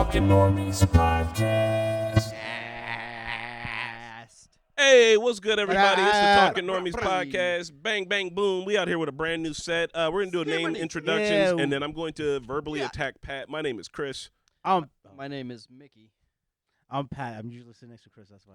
Talking Normies podcast. Hey, what's good, everybody? It's the Talking Normies podcast. Bang, bang, boom. We out here with a brand new set. We're going to do a name introductions, and then I'm going to verbally attack Pat. My name is Chris. My name is Mickey. I'm Pat. I'm usually sitting next to Chris. That's why.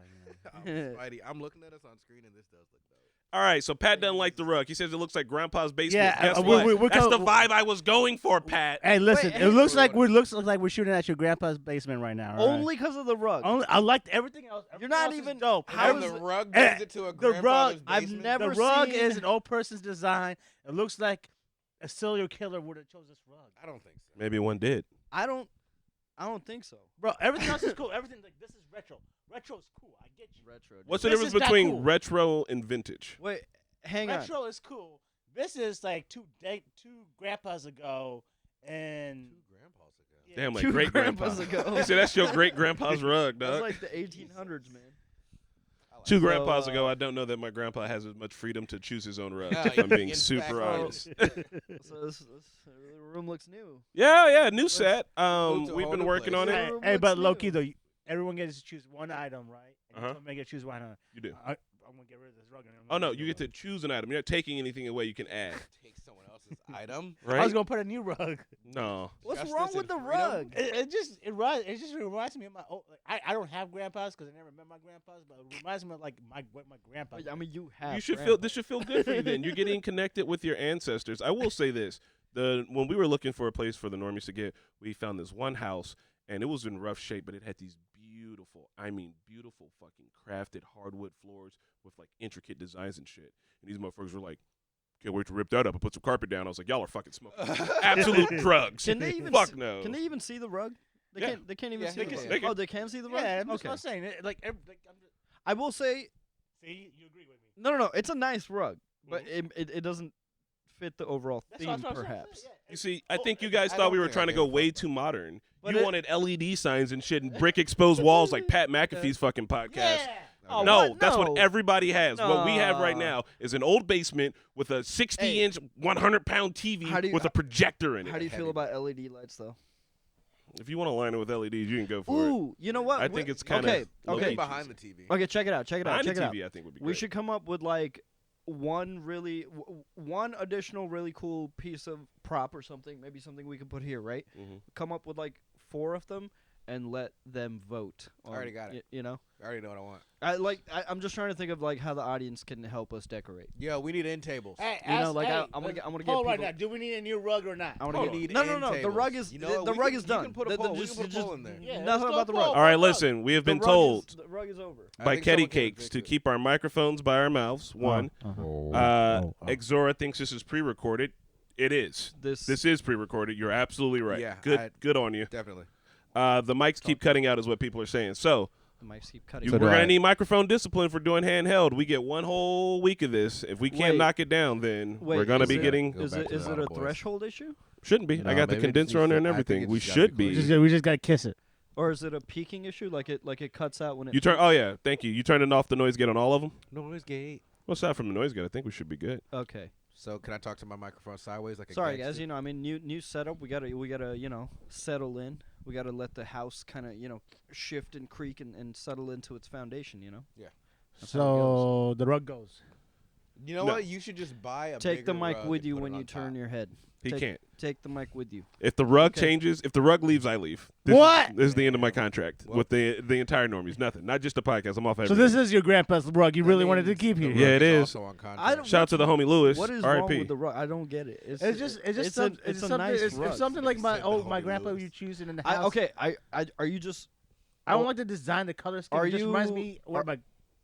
I'm Spidey. I'm looking at us on screen, and this does look dope. All right, so Pat doesn't like the rug. He says it looks like Grandpa's basement. Yeah, Guess what? That's the vibe I was going for, Pat. Hey, listen. Wait, it looks like we're shooting at your grandpa's basement right now. Right? Only because of the rug. I liked everything else. You're not else is even dope. how And is the it- rug brings it to a the rug. grandfather's I've basement? never The rug seen- is an old person's design. It looks like a serial killer would have chose this rug. I don't think so. Maybe one did. I don't think so. Bro, everything else is cool. Everything like this is retro. Retro is cool. I get you. Retro. What's the This difference is not between cool. retro and vintage? Wait, hang on. Retro is cool. This is like two grandpas ago, and Two grandpas ago. yeah. Damn, like Two great grandpa. grandpas ago. He said that's your great grandpa's rug, That's dog. like the 1800s, man. I like Two it. grandpas ago, I don't know that my grandpa has as much freedom to choose his own rug. No, If I'm being in super fact, honest. So this room looks new. Yeah, new set. moved to a We've whole been new working place. on Hey, it. Room hey, but looks low new. key though, everyone gets to choose one item, right? And Uh-huh. you make it choose one item. You do. I'm gonna get rid of this rug. Oh no, you get to choose an item. You're not taking anything away. You can add. Take someone else's item. Right? I was gonna put a new rug. No. What's Justice wrong and with the freedom? rug? It just reminds me of my old. Like, I don't have grandpas because I never met my grandpas, but it reminds me of like what my grandpa. I mean, you have. You should grandpa. this should feel good for you then. You're getting connected with your ancestors. I will say this. When we were looking for a place for the Normies to get, we found this one house and it was in rough shape, but it had these beautiful fucking crafted hardwood floors with like intricate designs and shit. And these motherfuckers were like, can't wait to rip that up and put some carpet down. I was like, y'all are fucking smoking. Absolute drugs. Can they even? Fuck no. Can they even see the rug? They Yeah. can't. They can't even Yeah, see they the can rug. see- they can- Oh, they can see the rug. Yeah, I'm okay. just saying it. Like I'm just, I will say, see, you agree with me. no. It's a nice rug, but it doesn't fit the overall That's theme, what I'm trying to say, perhaps. yeah. You see, I think you guys I thought don't we were think I trying to gave go a way fuck. too modern. But You it- wanted LED signs and shit and brick exposed walls like Pat McAfee's fucking podcast. Yeah. Oh, No, what? that's No. what everybody has. What we have right No. now is an old basement with a 60-inch, 100-pound TV How do you- with a projector in How it. do you feel about LED lights, though? If you want to line it with LEDs, you can go for it. Ooh, you know what? I think it's kind of okay. Look behind the TV. Okay, check it out. Behind check the it out. TV, I think would be We great. should come up with like one additional really cool piece of prop or something, maybe something we can put here, right? Mhm. Come up with like 4 of them and let them vote. I already got it. You know, I already know what I want. I'm just trying to think of like how the audience can help us decorate. Yo, we need end tables. Hey, You know, ask- like, hey, I'm gonna get hold people. right now. Do we need a new rug or not? I want Hold to on. get need no. end The tables. rug is You know what? the We rug can- is you done. can put a The- poll. We just- can put a just poll in there. Yeah, nothing let's about go the rug. poll. All right, Rug. listen. We have been The rug told the rug is over. I by think Ketty someone can Cakes fix to it. keep our microphones by our mouths. One. Exora thinks this is pre-recorded. It is. This is pre-recorded. You're absolutely right. Yeah, Good on you. Definitely. The mics keep cutting out is what people are saying. So The mics keep cutting. we're going to need microphone discipline for doing handheld. We get one whole week of this. If we can't Wait. knock it down, then Wait, we're going to is be it- getting... Go Is back it to is the it a boys. threshold issue, Shouldn't be. No, I got the maybe it condenser just on there needs and to- I think everything. it's We just gotta should be be. close. We just gotta kiss it. or is it a peaking issue? Like it cuts out when it. You turn... Oh, yeah. Thank you. You turning off the noise gate on all of them? Noise gate. Well, aside from the noise gate, I think we should be good. Okay. So can I talk to my microphone sideways like a Sorry, gangster? guys. You know, I mean, new setup. We gotta settle in. We gotta let the house kind of shift and creak and settle into its foundation. That's how it So the rug goes. You know No. what? You should just buy a Take the bigger mic rug with and you put it when on you turn top. your head. He can't. Take the mic with you. If the rug Okay. changes, if the rug leaves, I leave. This What? This is the end of my contract Well- with the entire Normies. Nothing. Not just the podcast. I'm off So everything. this is your grandpa's rug. You That really wanted to means keep the here. rug Yeah, it is. also on contract. I don't- Shout out to the homie Lewis. What is wrong R.I.P. with the rug? I don't get it. It's just it's some- a something. nice It's rug. something like my Said the my homie grandpa Lewis. you choosing in the house. Okay, are you just I don't like the design, the color scheme. Are It just reminds you- me where my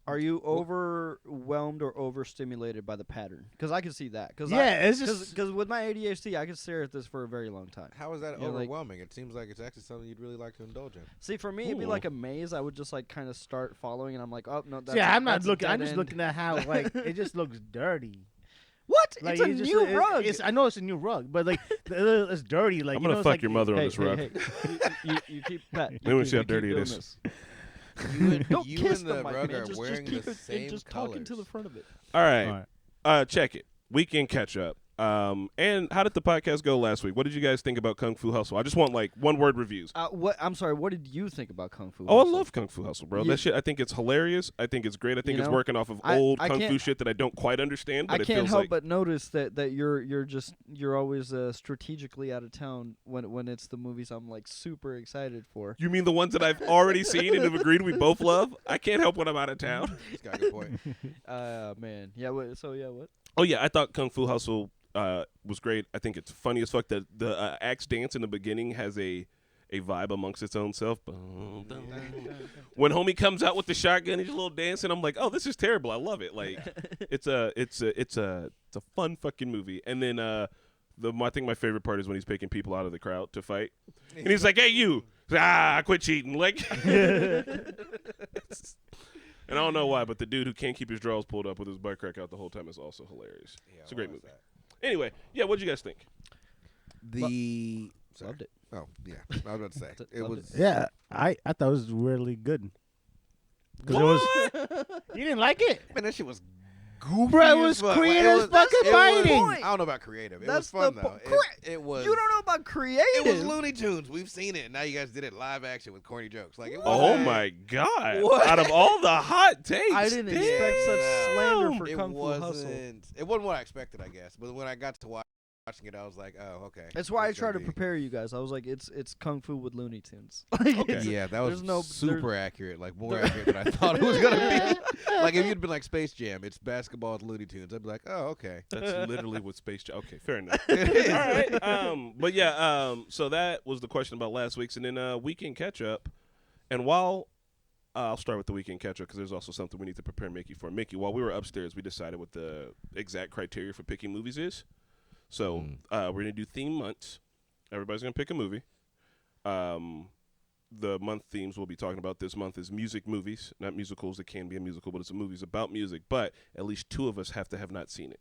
Are you overwhelmed or overstimulated by the pattern? Because I can see that. Cause yeah, it's just Because with my ADHD, I could stare at this for a very long time. How is that Yeah, like- overwhelming? It seems like it's actually something you'd really like to indulge in. See, for me, it'd be Ooh. like a maze. I would just like kind of start following, and I'm like, oh no, that's yeah. I'm not that's a looking. I'm dead just end. looking at how like it just looks dirty. What? Like, it's a just- new it- rug. I know it's a new rug, but like it's dirty. Like I'm you gonna know, it's fuck like, your mother on hey, this hey, rug. hey. You keep Pat. Let me see how dirty it doing is. this. You and, Don't you kiss and the the mic, rug man. are Just wearing keep the it. same Just colors. talking to the front of it. All right. All right. Check it. Weekend catch up. And how did the podcast go last week? What did you guys think about Kung Fu Hustle? I just want like one word reviews. I'm sorry. What did you think about Kung Fu? Oh, I Hustle? love Kung Fu Hustle, bro. Yeah. That shit, I think it's hilarious. I think it's great. I think You it's know, working off of I old Kung Fu can't- shit that I don't quite understand. But I it can't feels help like but notice that you're always strategically out of town when it's the movies I'm like super excited for. You mean the ones that I've already seen and have agreed we both love? I can't help when I'm out of town. He's got a good point. Man, yeah. What? Oh yeah, I thought Kung Fu Hustle was great. I think it's funny as fuck. That the axe dance in the beginning has a vibe amongst its own self. When homie comes out with the shotgun, he's a little dancing. I'm like, oh, this is terrible. I love it. Like, it's a fun fucking movie. And then I think my favorite part is when he's picking people out of the crowd to fight, and he's like, hey you, quit cheating, like. And I don't know why, but the dude who can't keep his drawers pulled up with his butt crack out the whole time is also hilarious. Yeah, It's a great what was movie. Anyway, yeah, what'd you guys think? Sorry. Loved it. Oh yeah, I was about to say it Loved was. Yeah, I thought it was really good. Cause it was. You didn't like it? Man, that shit was goofy. Bro, it as was fuck. creative It fucking it fighting. Was, I don't know about creative. It That's was fun the though. po- It was. You don't know about creative. It was Looney Tunes. We've seen it. Now you guys did it live action with corny jokes. Like it was. Oh my god! What? Out of all the hot takes, I didn't expect such slander for It Kung Fu Hustle. wasn't. It wasn't what I expected, I guess. But when I got to watching it, I was like, oh, okay. That's why I It's try gonna to be- prepare you guys. I was like, it's Kung Fu with Looney Tunes. Okay. Yeah, that was There's no- super accurate. Like more accurate than I thought it was gonna be. Like if you'd been like Space Jam, it's basketball with Looney Tunes. I'd be like, oh, okay. That's literally what Space Jam. Okay, fair enough. All right. But yeah. So that was the question about last week's, and then weekend catch up. And while I'll start with the weekend catch up because there's also something we need to prepare Mickey for. Mickey, while we were upstairs, we decided what the exact criteria for picking movies is. So we're gonna do theme months. Everybody's gonna pick a movie. The month themes we'll be talking about this month is music movies, not musicals. It can be a musical, but it's a movies about music. But at least two of us have to have not seen it.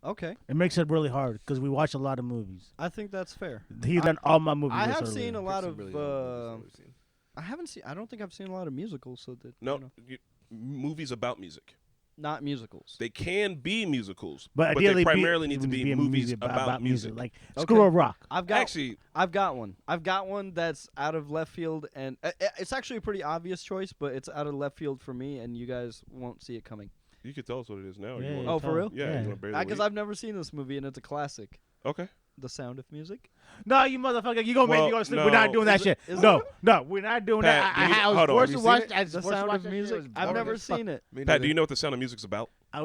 Okay, It makes it really hard because we watch a lot of movies. I think that's fair. He done all my movies. I lists have earlier. seen a lot Some of. really old movies that we've seen. I haven't seen. I don't think I've seen a lot of musicals. So that No, you know, movies about music. not musicals. They can be musicals, but they ideally primarily need to be a movies movie about music. Like Okay. School of Rock. I've got. Actually, I've got one. I've got one that's out of left field, and it's actually a pretty obvious choice, but it's out of left field for me, and you guys won't see it coming. you could tell us what it is now. Yeah, You yeah, wanna, Oh, for real? yeah, you wanna bury the Because lead? I've never seen this movie, and it's a classic. Okay. The Sound of Music. No, you motherfucker, you gonna make me Well, go to sleep. We're not no. doing that Is shit. it- is No, we're not doing Pat, that. do you- I was hold on, forced have to you watch. seen I was The forced to Sound watch of that shit. It Music. was I've boring never as fuck. seen it. Me Pat, neither. do you know what the Sound of Music's about? I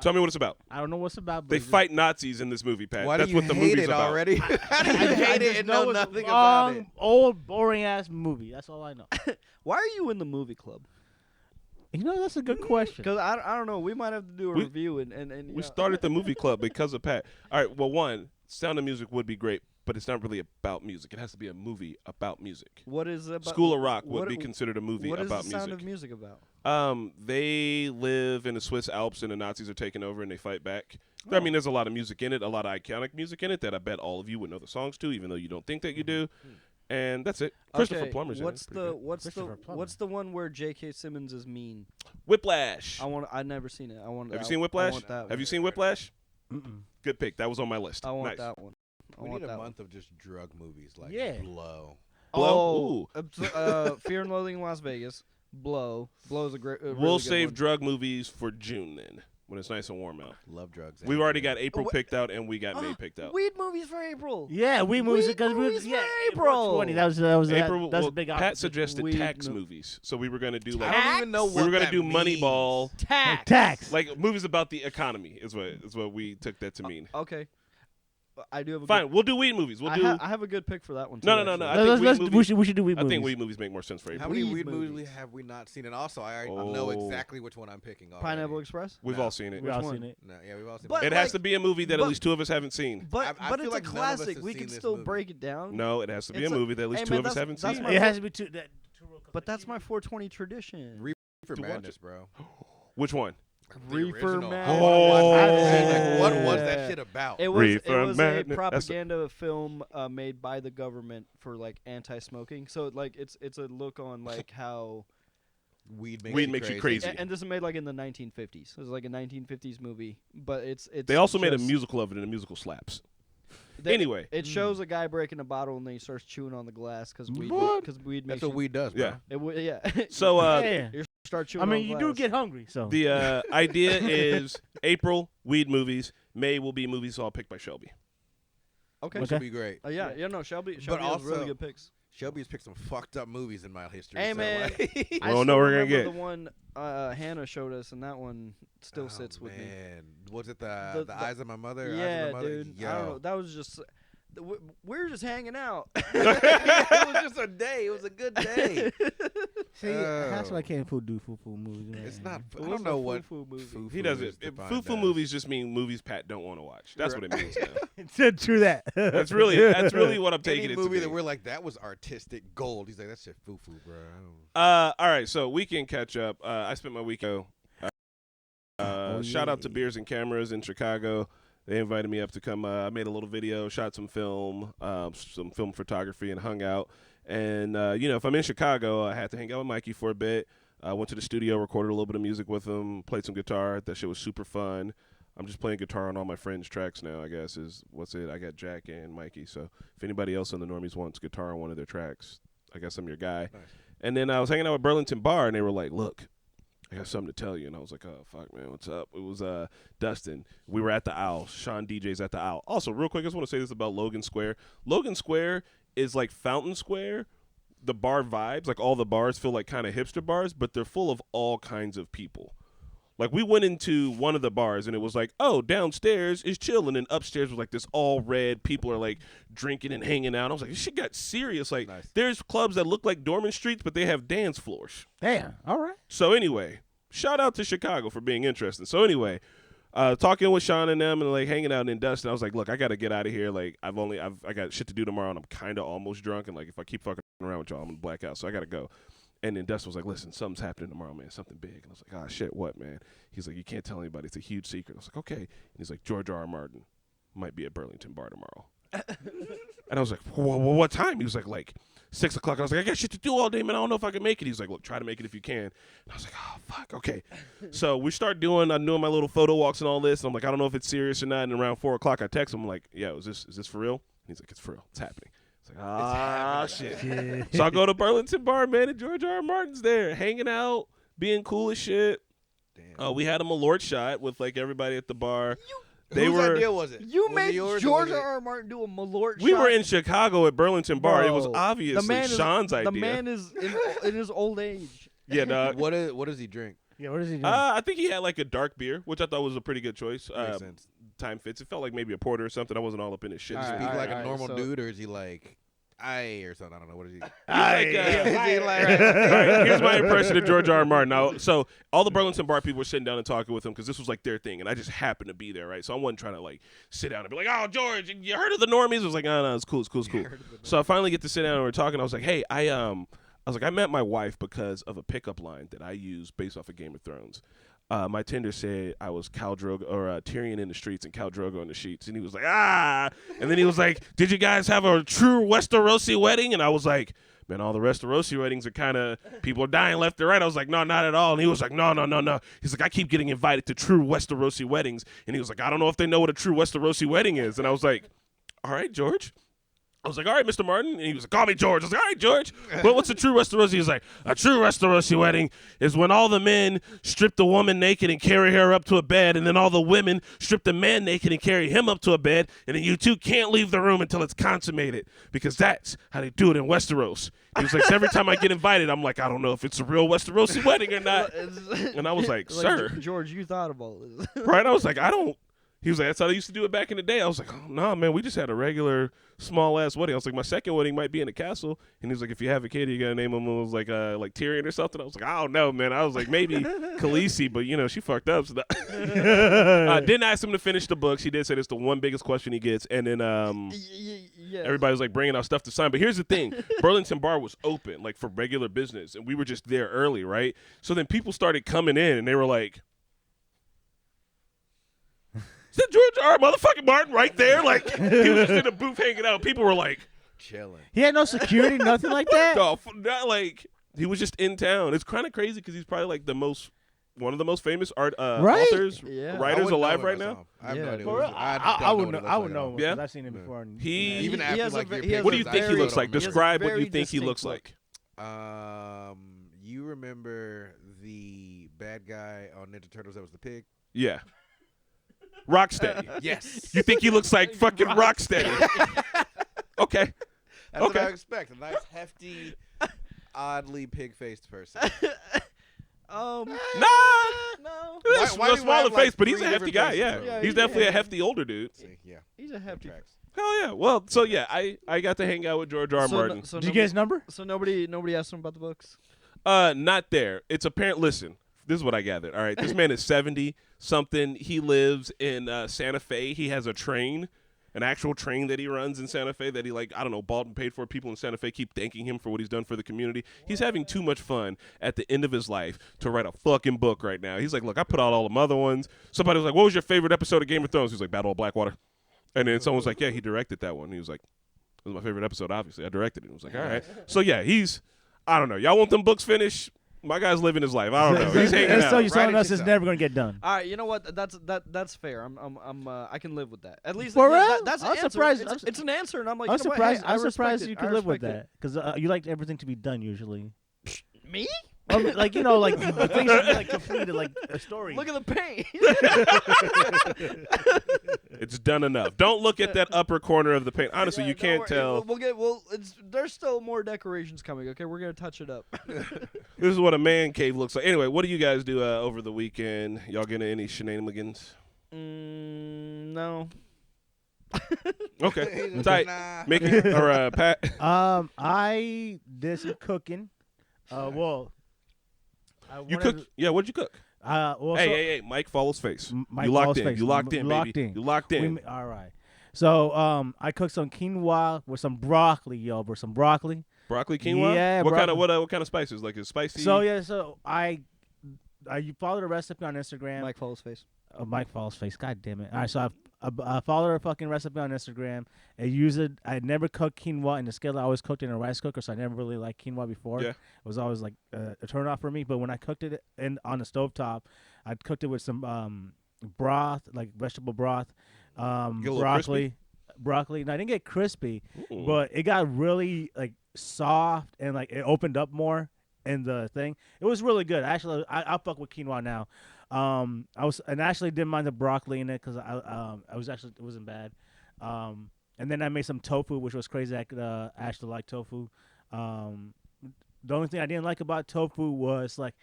Tell me what it's about. I don't know what's about. But They it's- fight Nazis in this movie, Pat. Why That's do you what the hate movie's it about. already? How do you I hate it just and know it's a nothing about it? old, boring ass movie. That's all I know. Why are you in the movie club? You know, that's a good question. Because I don't know. We might have to do a We- review and We you know. started the movie club because of Pat. All right, well, one, Sound of Music would be great, but it's not really about music. It has to be a movie about music. What is it about? School of Rock would what- be considered a movie What is about the Sound music. of Music about? They live in the Swiss Alps and the Nazis are taking over and they fight back. I mean, there's a lot of music in it, a lot of iconic music in it that I bet all of you would know the songs to, even though you don't think that you do. And that's it. Christopher Okay, Plummer's what's in it. It's pretty good. Christopher Plummer. what's the one where J.K. Simmons is mean? Whiplash. I've never seen it. I want. Have you I- seen I Whiplash? want that Have one. you seen Whiplash? Mm-mm. Good pick. That was on my list. I want Nice. that one. I We want need a that month of just drug movies, like Yeah. Blow. Blow? Fear and Loathing in Las Vegas. Blow. Blow's a great. We'll really good save one. drug movies for June then, when it's nice and warm out. Love drugs. We've already got April wha- picked out and we got May picked out. Weed movies for April. Yeah, we movies Weed because we movies for yeah April. 20. That was April. that's Well, a big Pat opposite. suggested Weed tax mo- movies, so we were gonna do I like don't even know Tax? what we were gonna that do means. Moneyball, Tax. like movies about the economy is what we took that to mean. Okay. I do have a Fine, we'll do weed movies. We'll I, do. I have a good pick for that one too. No, no, actually. I think Let's- weed we should do weed I movies. think weed movies make more sense for How April. many Weed weed movies movies. have we not seen? And also, I know Oh. exactly which one I'm picking. Already. Pineapple Express. We've No. all seen it. We all Which seen one? it. No, yeah, we've all seen. But It like- has to be a movie that at but- least two of us haven't seen. But I but feel it's like a none of us classic. have We seen can this still movie. break it down. No, it has to be It's a a- movie that at least hey, two man, of us that's- haven't that's seen. my- It has to be two. But that's my 420 tradition. For To watch Madness, it. bro. Which one? The Reefer original. Madness. Oh. Like, what was that Yeah. shit about? It was Reefer it was Madness. a propaganda film made by the government for like anti-smoking. So like it's a look on like how Weed Weed makes you crazy. And this is made like in the 1950s. It was like a 1950s movie, but it's. They also made a just- musical of it, and the musical slaps. they- Anyway. it shows a guy breaking a bottle and then he starts chewing on the glass because weed. What? Because weed makes That's what weed does, bro. Yeah. Yeah. So Yeah. you start chewing. I mean, on you glass. do get hungry, so. the idea is April, weed movies. May will be movies all picked by Shelby. Okay. Which would be great. Yeah. No. Shelby has also- really good picks. Shelby's picked some fucked up movies in my history. Hey, so man. like- I don't know still what we're gonna remember get. the one Hannah showed us, and that one still Oh, sits with me. man. Was it the The- Eyes of My Mother? Eyes Yeah, of My Mother? dude. Yo. I don't know. That was just. We were just hanging out. it was just a day. It was a good day. See, that's Oh. why I can't do foo-foo movies, man. It's not. It I was don't a know what. foo-foo movie. foo-foo He does is it. defined Foo-foo as. movies just mean movies Pat don't want to watch. That's what it means now. True that. That's really what I'm taking Any it to movie be. that we're like, that was artistic gold. He's like, that's just foo-foo, bro. All right, so weekend catch up. I spent my weekend. Shout out to Beers and Cameras in Chicago. They invited me up to come. I made a little video, shot some film photography, and hung out. And if I'm in Chicago, I had to hang out with Mikey for a bit. I went to the studio, recorded a little bit of music with him, played some guitar. That shit was super fun. I'm just playing guitar on all my friends' tracks now, I guess, is what's it. I got Jack and Mikey. So if anybody else on the Normies wants guitar on one of their tracks, I guess I'm your guy. Nice. And then I was hanging out with Burlington Bar, and they were like, look, I got something to tell you. And I was like, oh, fuck, man, what's up? It was Dustin. We were at the Owl. Sean DJ's at the Owl. Also, real quick, I just want to say this about Logan Square. Logan Square is like Fountain Square. The bar vibes, like all the bars feel like kind of hipster bars, but they're full of all kinds of people. Like we went into one of the bars and it was like, oh, downstairs is chill, and then upstairs was like this all red. People are like drinking and hanging out. I was like, this shit got serious. Like Nice. there's clubs that look like dormant streets, but they have dance floors. Damn. All right. So anyway, shout out to Chicago for being interesting. So anyway, talking with Sean and them and like hanging out in Dustin, I was like, look, I got to get out of here. Like I got shit to do tomorrow, and I'm kind of almost drunk, and like if I keep fucking around with y'all, I'm gonna black out. So I got to go. And then Dustin was like, listen, something's happening tomorrow, man, something big. And I was like, ah, shit, what, man? He's like, you can't tell anybody. It's a huge secret. I was like, okay. And he's like, George R. Martin might be at Burlington Bar tomorrow. And I was like, well, what time? He was like 6 o'clock. I was like, I got shit to do all day, man. I don't know if I can make it. He's like, look, try to make it if you can. And I was like, oh, fuck, okay. So we start doing my little photo walks and all this. And I'm like, I don't know if it's serious or not. And around 4 o'clock, I text him. I'm like, yo, is this for real? And he's like, it's for real. It's happening. It's like, ah, shit. So I go to Burlington Bar, man, and George R. Martin's there, hanging out, being cool as shit. Damn. We had a Malort shot with like everybody at the bar. Whose idea was it? You Was it made yours or George was it- R. Martin do a Malort We shot? were in Chicago at Burlington Bar. It was Bro, obviously Sean's idea. The man is in his old age. Yeah, dog. What does he drink? Yeah, what is he doing? I think he had like a dark beer, which I thought was a pretty good choice. Makes sense. Time fits. It felt like maybe a porter or something. I wasn't all up in his shit. All So right, he- Speak like a alright, normal so- dude, or is he like, aye, or something? I don't know. What is he? like, Is he like? All right, here's my impression of George R. R. Martin. Now, so all the Burlington Bar people were sitting down and talking with him because this was like their thing, and I just happened to be there, right? So I wasn't trying to like sit down and be like, "Oh, George, you heard of the Normies?" I was like, "Oh, no, it's cool, it's cool, it's cool." So I finally get to sit down and we're talking. I was like, "Hey, I was like, I met my wife because of a pickup line that I use based off of Game of Thrones." My Tinder said I was Khal Drogo or Tyrion in the streets and Khal Drogo in the sheets, and he was like, ah, and then he was like, did you guys have a true Westerosi wedding? And I was like, man, all the Westerosi weddings are kind of people are dying left and right. I was like, no, not at all. And he was like, no. He's like, I keep getting invited to true Westerosi weddings, and he was like, I don't know if they know what a true Westerosi wedding is. And I was like, all right, George. I was like, all right, Mr. Martin. And he was like, call me George. I was like, all right, George. Well, what's a true Westerosi? He was like, a true Westerosi wedding is when all the men strip the woman naked and carry her up to a bed, and then all the women strip the man naked and carry him up to a bed, and then you two can't leave the room until it's consummated, because that's how they do it in Westeros. He was like, so every time I get invited, I'm like, I don't know if it's a real Westerosi wedding or not. And I was like, sir. George, you thought of all this. Right? I was like, I don't. He was like, that's how they used to do it back in the day. I was like, oh, nah, man, we just had a regular small-ass wedding. I was like, my second wedding might be in a castle. And he was like, if you have a kid, you got to name him was like Tyrion or something. I was like, I don't know, man. I was like, maybe Khaleesi, but, she fucked up. So didn't ask him to finish the books. He did say it's the one biggest question he gets. And then Yeah. everybody was like bringing out stuff to sign. But here's the thing. Burlington Bar was open, like, for regular business. And we were just there early, right? So then people started coming in, and they were like, is that George R. motherfucking Martin right there? Like, he was just in the booth hanging out. People were like, Chilling. He had no security, nothing like that. no, not like, He was just in town. It's kind of crazy because he's probably like one of the most famous Right? authors, Yeah. I wairs wouldn't know alive him right if I saw now. him. I have Yeah. no idea. For what real, he- I would know. what he I looks would like know at all. him Yeah? because I've seen him before. And, He- Even He after has a like ve- your he has What a do you pictures, think I he still looks don't like? remember. Describe what very you think he looks distinct like. You remember the bad guy on Ninja Turtles that was the pig? Yeah. Rocksteady. Yes. You think he looks like fucking Rocksteady? Okay. That's what Okay. I expect. A nice, hefty, oddly pig-faced person. Nah. No. He's why a do we smaller have, like, face, but he's a 3 hefty different guy. faces, Yeah, though? Yeah, he's he's definitely a hefty. hefty older dude. See, yeah. He's a that hefty. tracks. Hell yeah. Well, so yeah, I got to hang out with George R. R. So, Martin. so Did you get his number? So nobody asked him about the books. Not there. It's apparent. Listen, this is what I gathered. All right, this man is 70 something. He lives in Santa Fe. He has a train, an actual train that he runs in Santa Fe that he bought and paid for. People in Santa Fe keep thanking him for what he's done for the community. He's having too much fun at the end of his life to write a fucking book right now. He's like, look, I put out all the other ones. Somebody was like, what was your favorite episode of Game of Thrones? He's like, Battle of Blackwater. And then someone was like, yeah, he directed that one. He was like, it was my favorite episode, obviously. I directed it. He was like, all right. So yeah, I don't know. Y'all want them books finished? My guy's living his life. I don't know. He's hanging So out. you're telling Write it us it's yourself. never gonna get done. All right, you know what? That's fair. I can live with that. At least For yeah, real? that's an I'm answer. surprised- It's an answer, and I'm like, I'm you know what? surprised. Hey, I I'm surprised respect you it. could I live with respect that because you like everything to be done usually. it. Me? Like you know, like the things should be like completed, like a story. Look at the paint. It's done enough. Don't look at that upper corner of the paint. Honestly, Yeah, you don't can't worry. tell. There's still more decorations coming. Okay, we're gonna touch it up. This is what a man cave looks like. Anyway, what do you guys do over the weekend? Y'all get any shenanigans? No. Okay. Tight. Nah. Mickey or Pat? I did some cooking. Well, You cook? Yeah, what'd you cook? Well, Hey, Mike follows face. Mike You locked follows in. face. You locked in, Locked baby. in. You locked in. All right. So I cooked some quinoa with some broccoli, yo, bro. Some broccoli. Broccoli quinoa? Yeah, What kind broccoli. of what kind of spices? Like is spicy? So yeah, so you follow the recipe on Instagram. Mike Follows face. Mike Falls face. God damn it. All right, so I followed her fucking recipe on Instagram. I use it. I never cooked quinoa in the skillet. I always cooked it in a rice cooker, so I never really liked quinoa before. Yeah. It was always like a turn off for me. But when I cooked it on the stovetop, I cooked it with some broth, like vegetable broth, Get a little broccoli. No, I didn't get crispy, Ooh. but it got really like soft and like it opened up more in the thing. It was really good. Actually, I fuck with quinoa now. I actually didn't mind the broccoli in it because it wasn't bad. And then I made some tofu, which was crazy. I could actually like tofu. The only thing I didn't like about tofu was like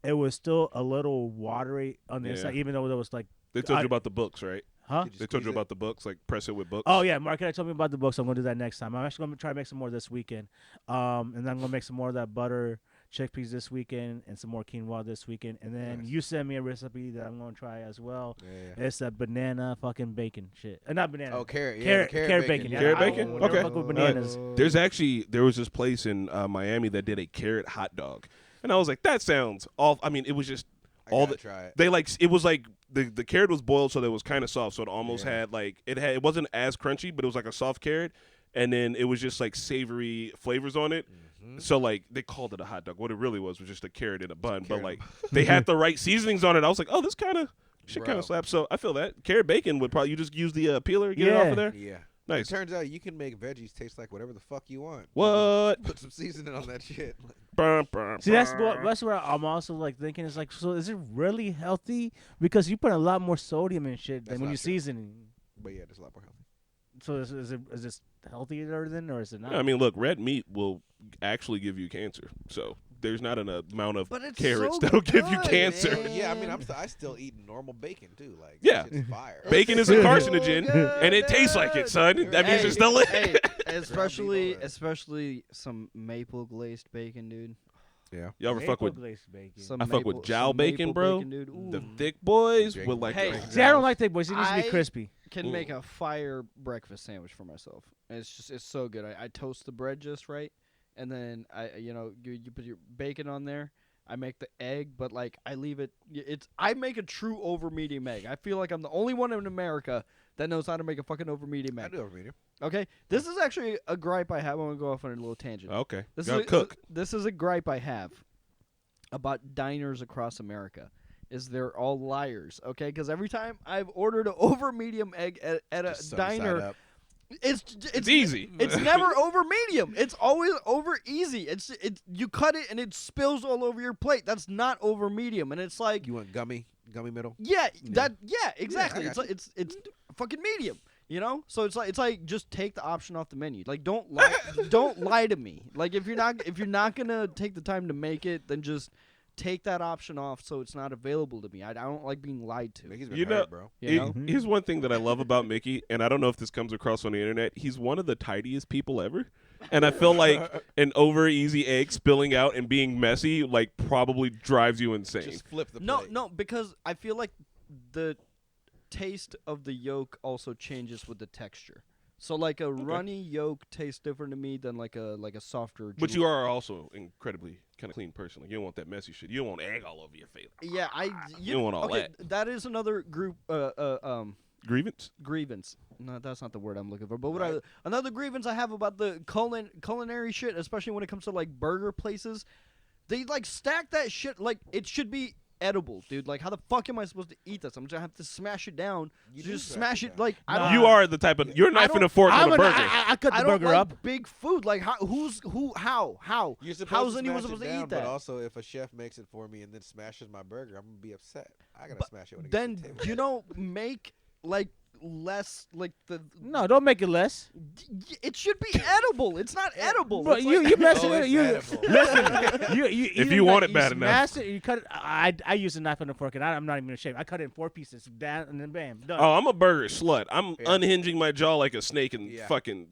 it was still a little watery on the Yeah. inside, even though there was like, They told you about the books, right? huh? Did you They told you squeeze it? about the books, like press it with books. Oh yeah, Marquette told me about the books. I'm gonna do that next time. I'm actually gonna try to make some more this weekend. And then I'm gonna make some more of that butter chickpeas this weekend and some more quinoa this weekend. And then Nice. you send me a recipe that I'm gonna try as well. Yeah. It's a banana fucking bacon shit. Not banana. Oh, carrot. Yeah, Carrot, carrot bacon. Yeah, Carrot I bacon? will never Okay. fuck with All right. bananas. There was this place in Miami that did a carrot hot dog, and I was like, that sounds all. I mean, it was just all the. Try it. They it was like the carrot was boiled so that it was kind of soft, so it almost Yeah. had it wasn't as crunchy, but it was like a soft carrot, and then it was just like savory flavors on it. So like they called it a hot dog. What it really was just a carrot in a bun, but carrot. like they had the right seasonings on it. I was like, oh, this kind of Bro. slaps. So I feel that carrot bacon would probably you just use the peeler, get it off Yeah. of there. Yeah. Nice. It turns out you can make veggies taste like whatever the fuck you want. What? Put some seasoning on that shit. Burn, burn, See, that's burn. what I'm also like thinking. Is like, so is it really healthy? Because you put a lot more sodium in shit That's than when not you true. season. But yeah, it's a lot more healthy. So is this healthier then, or is it not? I mean, look, red meat will actually give you cancer. So there's not an amount of But it's carrots so that'll give you good, cancer. man. But yeah, I mean, I still eat normal bacon too. Like, Yeah. it's fire. Bacon is a carcinogen, good, and it tastes like it, son. That means Hey, it's still hey, Brownie especially some maple glazed bacon, dude. Yeah. You ever fuck with? glazed bacon. Some I fuck with maple- jowl some bacon, maple bro. bacon, dude. Ooh. The thick boys Jake with like. Hey, the- See, I don't like that, boys. It needs to be I- crispy. Can make Ooh. a fire breakfast sandwich for myself. And it's so good. I toast the bread just right, and then you put your bacon on there. I make the egg, but like I leave it. I make a true over medium egg. I feel like I'm the only one in America that knows how to make a fucking over medium I egg. do over medium. Okay, this is actually a gripe I have. I want to go off on a little tangent. Okay. This Go is cook. This is a gripe I have about diners across America. Is they're all liars? Okay, because every time I've ordered an over medium egg at a Just sunny side diner, up. it's easy. It's never over medium. It's always over easy. It's you cut it and it spills all over your plate. That's not over medium, and it's like You want gummy middle? exactly. I It's got like, it's fucking medium. You know, so it's like just take the option off the menu. Like don't lie to me. Like if you're not gonna take the time to make it, then just take that option off so it's not available to me. I don't like being lied to. Mickey's been You know- hurt, bro. You know? Here's one thing that I love about Mickey, and I don't know if this comes across on the internet. He's one of the tidiest people ever. And I feel like an over easy egg spilling out and being messy like probably drives you insane. Just flip the No, plate. no, because I feel like the taste of the yolk also changes with the texture. So like a runny yolk tastes different to me than like a softer. But you are also incredibly kind of clean person. Like you don't want that messy shit. You don't want egg all over your face. Yeah, You don't want all okay, that is another group Grievance? grievance. No, that's not the word I'm looking for. But another grievance I have about the culinary shit, especially when it comes to like burger places, they like stack that shit like it should be edible, dude. Like how the fuck am I supposed to eat this? I'm gonna have to smash it down. You Just do smash smash it it like I Nah. don't. You are the type of you're knife and a fork on a burger. I cut the I don't burger like up. big food. Like how? How? You're supposed How's to anyone smash supposed it to down, eat that? But also, if a chef makes it for me and then smashes my burger, I'm gonna be upset. I gotta But smash it when it Then gets to the table. make like less like the. No, don't make it less. It should be edible. It's not edible. Bro, It's you like- you messing Oh, with it's you. edible. Listen, you If either you want like- it bad you enough. smash it, you cut it. I use a knife and a fork, and I'm not even ashamed. I cut it in 4 pieces, down, and then bam, done. Oh, I'm a burger slut. I'm Yeah. unhinging my jaw like a snake and Yeah. fucking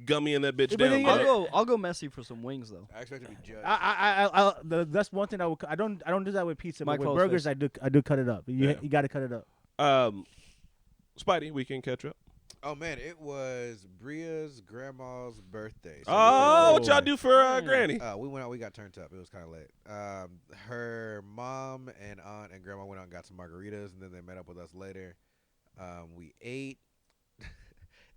gummy in that bitch But down. then you- bro. I'll go messy for some wings though. I expect to be judged. That's one thing I don't do that with pizza, Mike but with Foley's burgers face. I do cut it up. You Yeah. you got to cut it up. Spidey, we can catch up. Oh man, it was Bria's grandma's birthday. So Oh, what Oh. y'all do for Granny? we went out. We got turned up. It was kind of late. Her mom and aunt and grandma went out and got some margaritas, and then they met up with us later. We ate.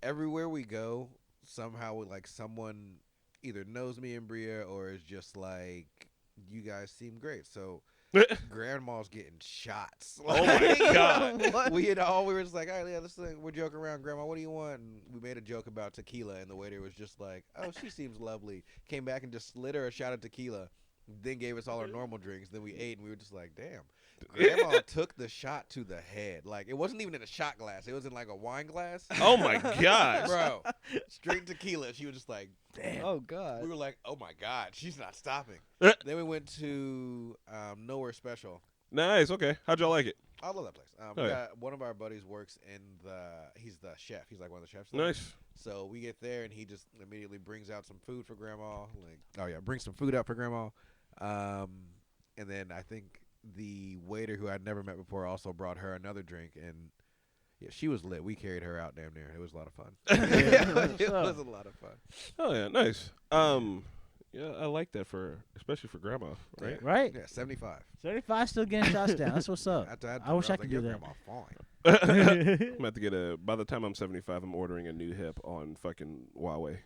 Everywhere we go, somehow like someone either knows me and Bria or is just like, you guys seem great. So grandma's getting shots. Oh my God. What? We were just like, all right, yeah, we're joking around. Grandma, what do you want? And we made a joke about tequila, and the waiter was just like, oh, she seems lovely. Came back and just slid her a shot of tequila, then gave us all our normal drinks. Then we ate, and we were just like, damn. Grandma took the shot to the head. Like, it wasn't even in a shot glass. It was in like a wine glass. Oh my gosh. Bro, straight tequila. She was just like, damn. Oh God. We were like, oh my God, she's not stopping. Uh. Then we went to Nowhere Special. Nice. Okay. How'd y'all like it? I love that place. Oh, yeah. One of our buddies works in he's the chef. He's like one of the chefs there. Nice. So we get there and he just immediately brings out some food for grandma. Like, oh yeah, bring some food out for grandma. And then I think the waiter who I'd never met before also brought her another drink, and yeah, she was lit. We carried her out damn near. It was a lot of fun. It was a lot of fun. Oh yeah, nice. Yeah, I like that especially for grandma, right? Right? Yeah, 75. 75 still getting shots down. That's what's up. I wish I could do that. Grandma fine. I'm about to get by the time I'm 75, I'm ordering a new hip on fucking Huawei.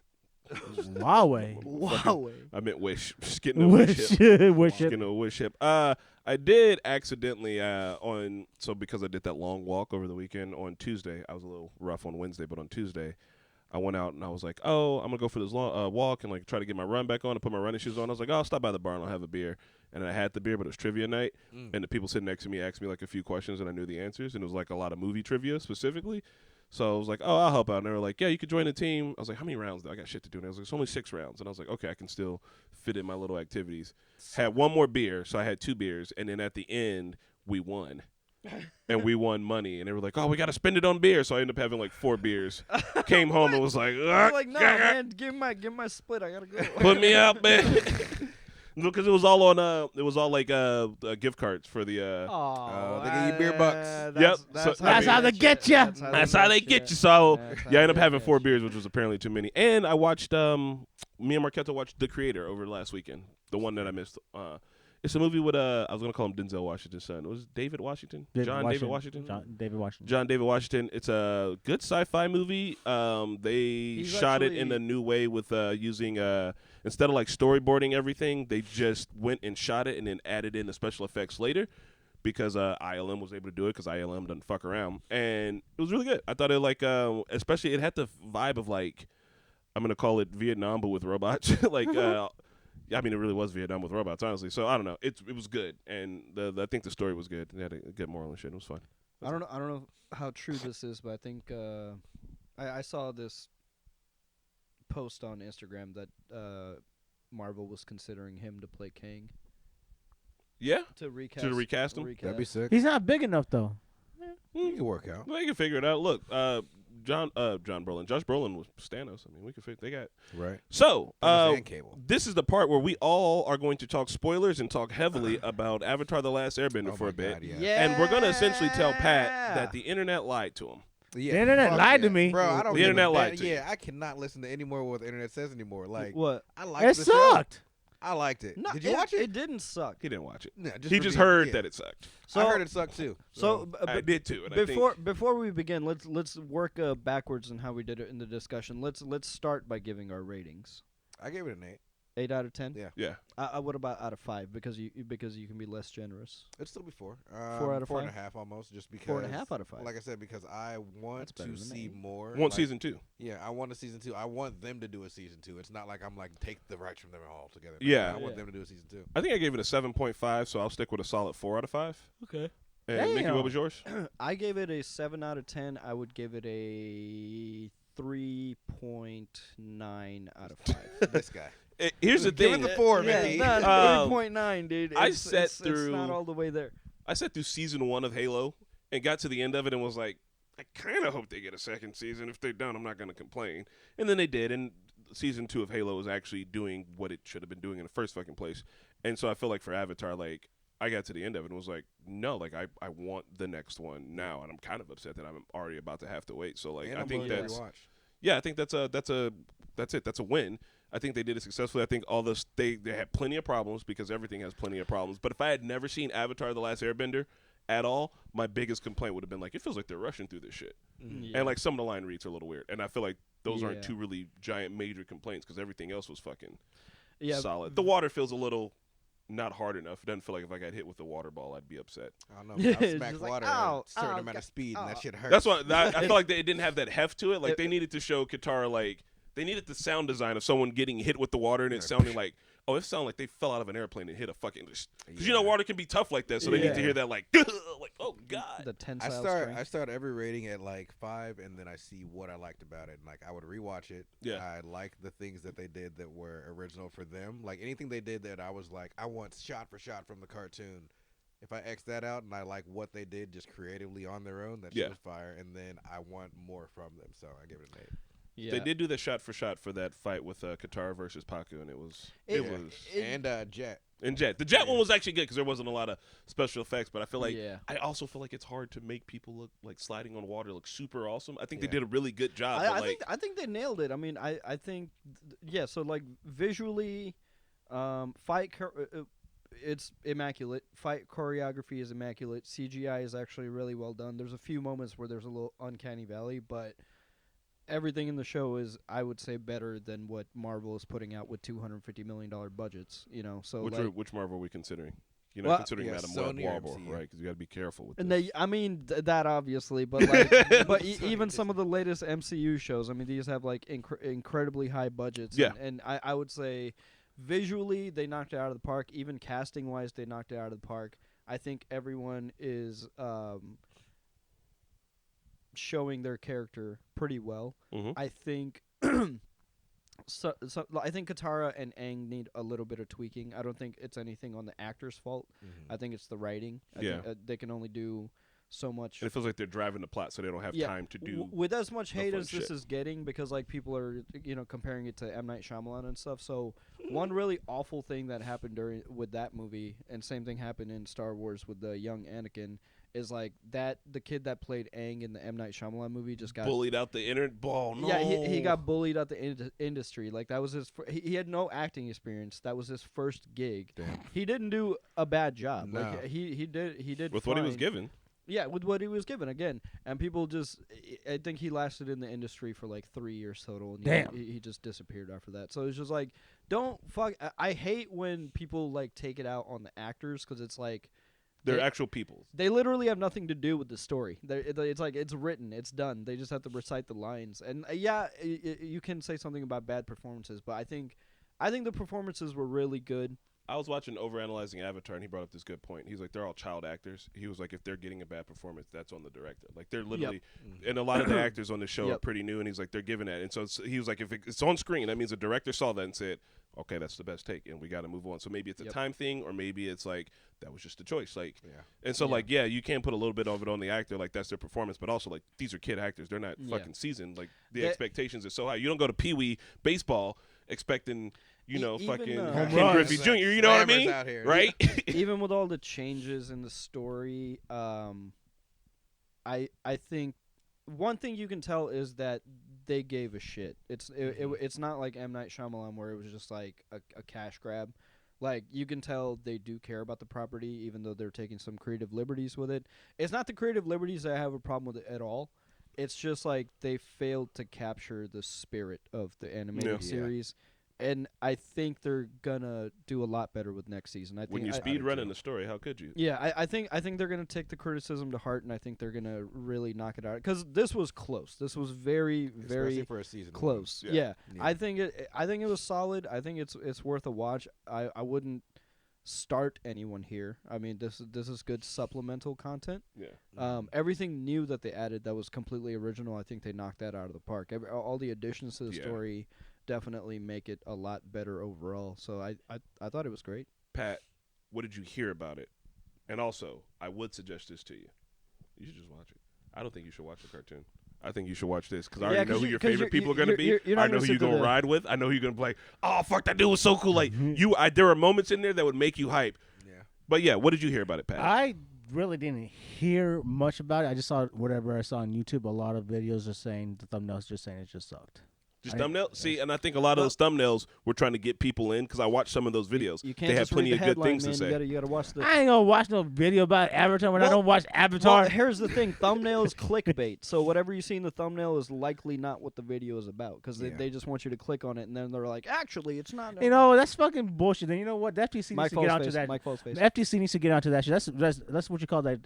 Huawei. Wow. I meant Wish. Just getting a Wish hip. Wish Just it. getting a Wish hip. I did accidentally because I did that long walk over the weekend on Tuesday. I was a little rough on Wednesday, but on Tuesday, I went out and I was like, oh, I'm gonna go for this long walk and like try to get my run back on. I put my running shoes on. I was like, oh, I'll stop by the bar and I'll have a beer. And I had the beer, but it was trivia night. And the people sitting next to me asked me like a few questions, and I knew the answers. And it was like a lot of movie trivia specifically. So I was like, oh, I'll help out. And they were like, yeah, you could join the team. I was like, how many rounds? I got shit to do. And I was like, it's only 6 rounds. And I was like, okay, I can still fit in my little activities. Had one more beer, so I had 2 beers. And then at the end, we won. And we won money. And they were like, oh, we got to spend it on beer. So I ended up having like 4 beers. Came home and was like, I'm like, no, man, give my split. I gotta go. put me out, man. Because it was all on like gift cards for the Oh, they give you beer bucks. Yep, that's how they get ya. that's how they get you. So yeah, I ended up having 4 beers, which was apparently too many. And I watched me and Marquetta watched The Creator over last weekend. The one that I missed. It's a movie with I was gonna call him Denzel Washington's son. It was David Washington? David Washington. John David Washington. John David Washington. It's a good sci-fi movie. They He's shot it in actually- a new way with using instead of like storyboarding everything, they just went and shot it and then added in the special effects later because ILM was able to do it because ILM doesn't fuck around, and it was really good. I thought it like especially it had the vibe of like I'm gonna call it Vietnam but with robots. Like I mean, it really was Vietnam with robots, honestly. So I don't know. It was good, and I think the story was good. It had a good moral and shit. It was fun. I don't know how true this is, but I think I saw this post on Instagram that Marvel was considering him to play Kang. Yeah, To recast recast him? That'd be sick. He's not big enough though. He can work out. They can figure it out. Look, Josh Brolin was Thanos. I mean, we can figure. They got Right. so. Thanos and Cable. This is the part where we all are going to talk spoilers and talk heavily about Avatar: The Last Airbender Oh for my a bit. God, yeah. And we're gonna essentially tell Pat that the internet lied to him. Yeah, The internet fuck lied to yeah. me. Bro, I don't The give a internet lied damn- to you. Yeah, I cannot listen to any more what the internet says anymore. Like, What? I liked It the show. sucked. I liked it. No, Did you watch it? It didn't suck. He didn't watch it. No, He for just being- heard yeah. that it sucked. So I heard it sucked too. I did too. And before we begin, let's work backwards in how we did it in the discussion. Let's start by giving our ratings. I gave it an 8. 8 out of 10. Yeah. yeah, What about out of 5? Because you can be less generous. It'd still be 4. 4 out of 4 and a 5? half almost, just because 4.5 out of 5. Like I said, because I want That's better to than see 8. more. want like, season 2. Yeah, I want a season 2. I want them to do a season 2. It's not like I'm like take the rights from them all together. Yeah. I want Yeah. them to do a season 2. I think I gave it a 7.5, so I'll stick with a solid 4 out of 5. Okay. And Mickey, Damn. what was yours? I gave it a 7 out of 10. I would give it a 3.9 out of 5. This guy. Here's the Give thing. it the 4, yeah, Mickey. no, Um, 3.9, dude. I It's- sat it's through- not all the way there. I sat through season 1 of Halo and got to the end of it and was like, I kind of hope they get a second season. If they don't, I'm not going to complain. And then they did, and season 2 of Halo is actually doing what it should have been doing in the first fucking place. And so I feel like for Avatar, like, I got to the end of it and was like, no, like, I want the next one now. And I'm kind of upset that I'm already about to have to wait. So, like, And I I'm think willing to that's, rewatch. yeah, I think that's it. That's a win. I think they did it successfully. I think all this they had plenty of problems because everything has plenty of problems. But if I had never seen Avatar: The Last Airbender at all, my biggest complaint would have been like, it feels like they're rushing through this shit. Yeah. And like some of the line reads are a little weird. And I feel like those aren't Yeah. two really giant major complaints because everything else was fucking Yeah, solid. The water feels a little not hard enough. It doesn't feel like if I got hit with a water ball, I'd be upset. I don't know. Yeah, I it's smack just like, water ow, at a certain ow, amount of speed, and that ow. shit hurts. That's why I feel like they didn't have that heft to it. Like they needed to show Katara like they needed the sound design of someone getting hit with the water and it sounding like, oh, it sounded like they fell out of an airplane and hit a fucking. Because you know water can be tough like that, so they need to Yeah. hear that like oh god. the I tensile start strength. every rating at like 5, and then I see what I liked about it. And like I would rewatch it. Yeah. I like the things that they did that were original for them. Like anything they did that I was like, I want shot for shot from the cartoon. If I X that out and I like what they did just creatively on their own, that shit Yeah. was fire. And then I want more from them, so I give it an 8. Yeah. They did do the shot for shot for that fight with Katara versus Paku, and it was And Jet. and Jet. The Jet one was actually good because there wasn't a lot of special effects, but I feel like Yeah. I also feel like it's hard to make people look like sliding on water look super awesome. I think Yeah. they did a really good job. but like, I think they nailed it. I mean, I think yeah. So like visually, it's immaculate. Fight choreography is immaculate. CGI is actually really well done. There's a few moments where there's a little uncanny valley, but everything in the show is, I would say, better than what Marvel is putting out with $250 million budgets. You know, so which Marvel are we considering? You know, Well, considering yeah, Madam Sony or Marvel, MCU. right? Because you got to be careful with and this. I mean that obviously, but like, but even Sony some of the latest MCU shows, I mean, these have like incredibly high budgets. Yeah. and I would say visually they knocked it out of the park. Even casting wise, they knocked it out of the park. I think everyone is showing their character pretty well. Mhm. I think. So I think Katara and Aang need a little bit of tweaking. I don't think it's anything on the actor's fault. I think it's the writing. I Yeah. think, they can only do so much. And it feels like they're driving the plot, so they don't have Yeah. time to do. With as much the hate fun as this shit. is getting, because like people are comparing it to M. Night Shyamalan and stuff. So one really awful thing that happened with that movie, and same thing happened in Star Wars with the young Anakin, is like that the kid that played Aang in the M. Night Shyamalan movie just got bullied out the internet ball. No. Yeah, he got bullied out the industry. Like that was his. He had no acting experience. That was his first gig. Damn. He didn't do a bad job. No. Like he did with what he was fine. given. Yeah, with what he was given again, and people just. I think he lasted in the industry for like 3 years total, and Damn. he just disappeared after that. So it's just like, don't fuck. I hate when people like take it out on the actors because it's like. They're actual people. They literally have nothing to do with the story. It's like it's written, it's done. They just have to recite the lines. And you can say something about bad performances, but I think the performances were really good. I was watching Overanalyzing Avatar, and he brought up this good point. He's like, they're all child actors. He was like, if they're getting a bad performance, that's on the director. Like, they're literally, and a lot of the actors on the show are pretty new, and he's like, they're giving that. And so he was like, if it's on screen, that means the director saw that and said, okay, that's the best take, and we got to move on. So maybe it's a time thing, or maybe it's like, that was just a choice. Like, and so like, you can put a little bit of it on the actor, like that's their performance, but also like these are kid actors. They're not fucking seasoned. Like the expectations are so high. You don't go to Pee Wee baseball expecting, fucking Ken Griffey Jr. You know what I mean? Out here. Right? Even with all the changes in the story, I think one thing you can tell is that they gave a shit. It's not like M. Night Shyamalan where it was just like a cash grab. Like, you can tell they do care about the property, even though they're taking some creative liberties with it. It's not the creative liberties that I have a problem with it at all. It's just like they failed to capture the spirit of the animated series. And I think they're gonna do a lot better with next season. I think when you speed running the story, how could you? Yeah, I think they're gonna take the criticism to heart, and I think they're gonna really knock it out. Because this was close. This was very, very Especially for a season close. Yeah. I think it was solid. I think it's worth a watch. I wouldn't start anyone here. I mean, this is good supplemental content. Yeah. Everything new that they added that was completely original, I think they knocked that out of the park. All the additions to the story definitely make it a lot better overall. So I thought it was great. Pat, what did you hear about it? And also, I would suggest this to you. You should just watch it. I don't think you should watch the cartoon. I think you should watch this because I already know who your favorite people are going to be. I know who you're going to ride with. I know who you're going to be like, oh, fuck, that dude was so cool. Like, there are moments in there that would make you hype. Yeah. But, yeah, what did you hear about it, Pat? I really didn't hear much about it. I just saw whatever I saw on YouTube. A lot of videos are saying, the thumbnails just saying it just sucked. Just thumbnails? See, and I think a lot of those thumbnails were trying to get people in because I watched some of those videos. You can't they had just plenty read the of good headline, things man. to say. You gotta watch the. I ain't gonna watch no video about Avatar when I don't watch Avatar. Well, here's the thing: thumbnail is clickbait. So whatever you see in the thumbnail is likely not what the video is about because they just want you to click on it, and then they're like, actually, it's not. That's fucking bullshit. Then you know what? The FTC needs to get onto that. Mike False face. The FTC needs to get onto that shit. That's what you call that.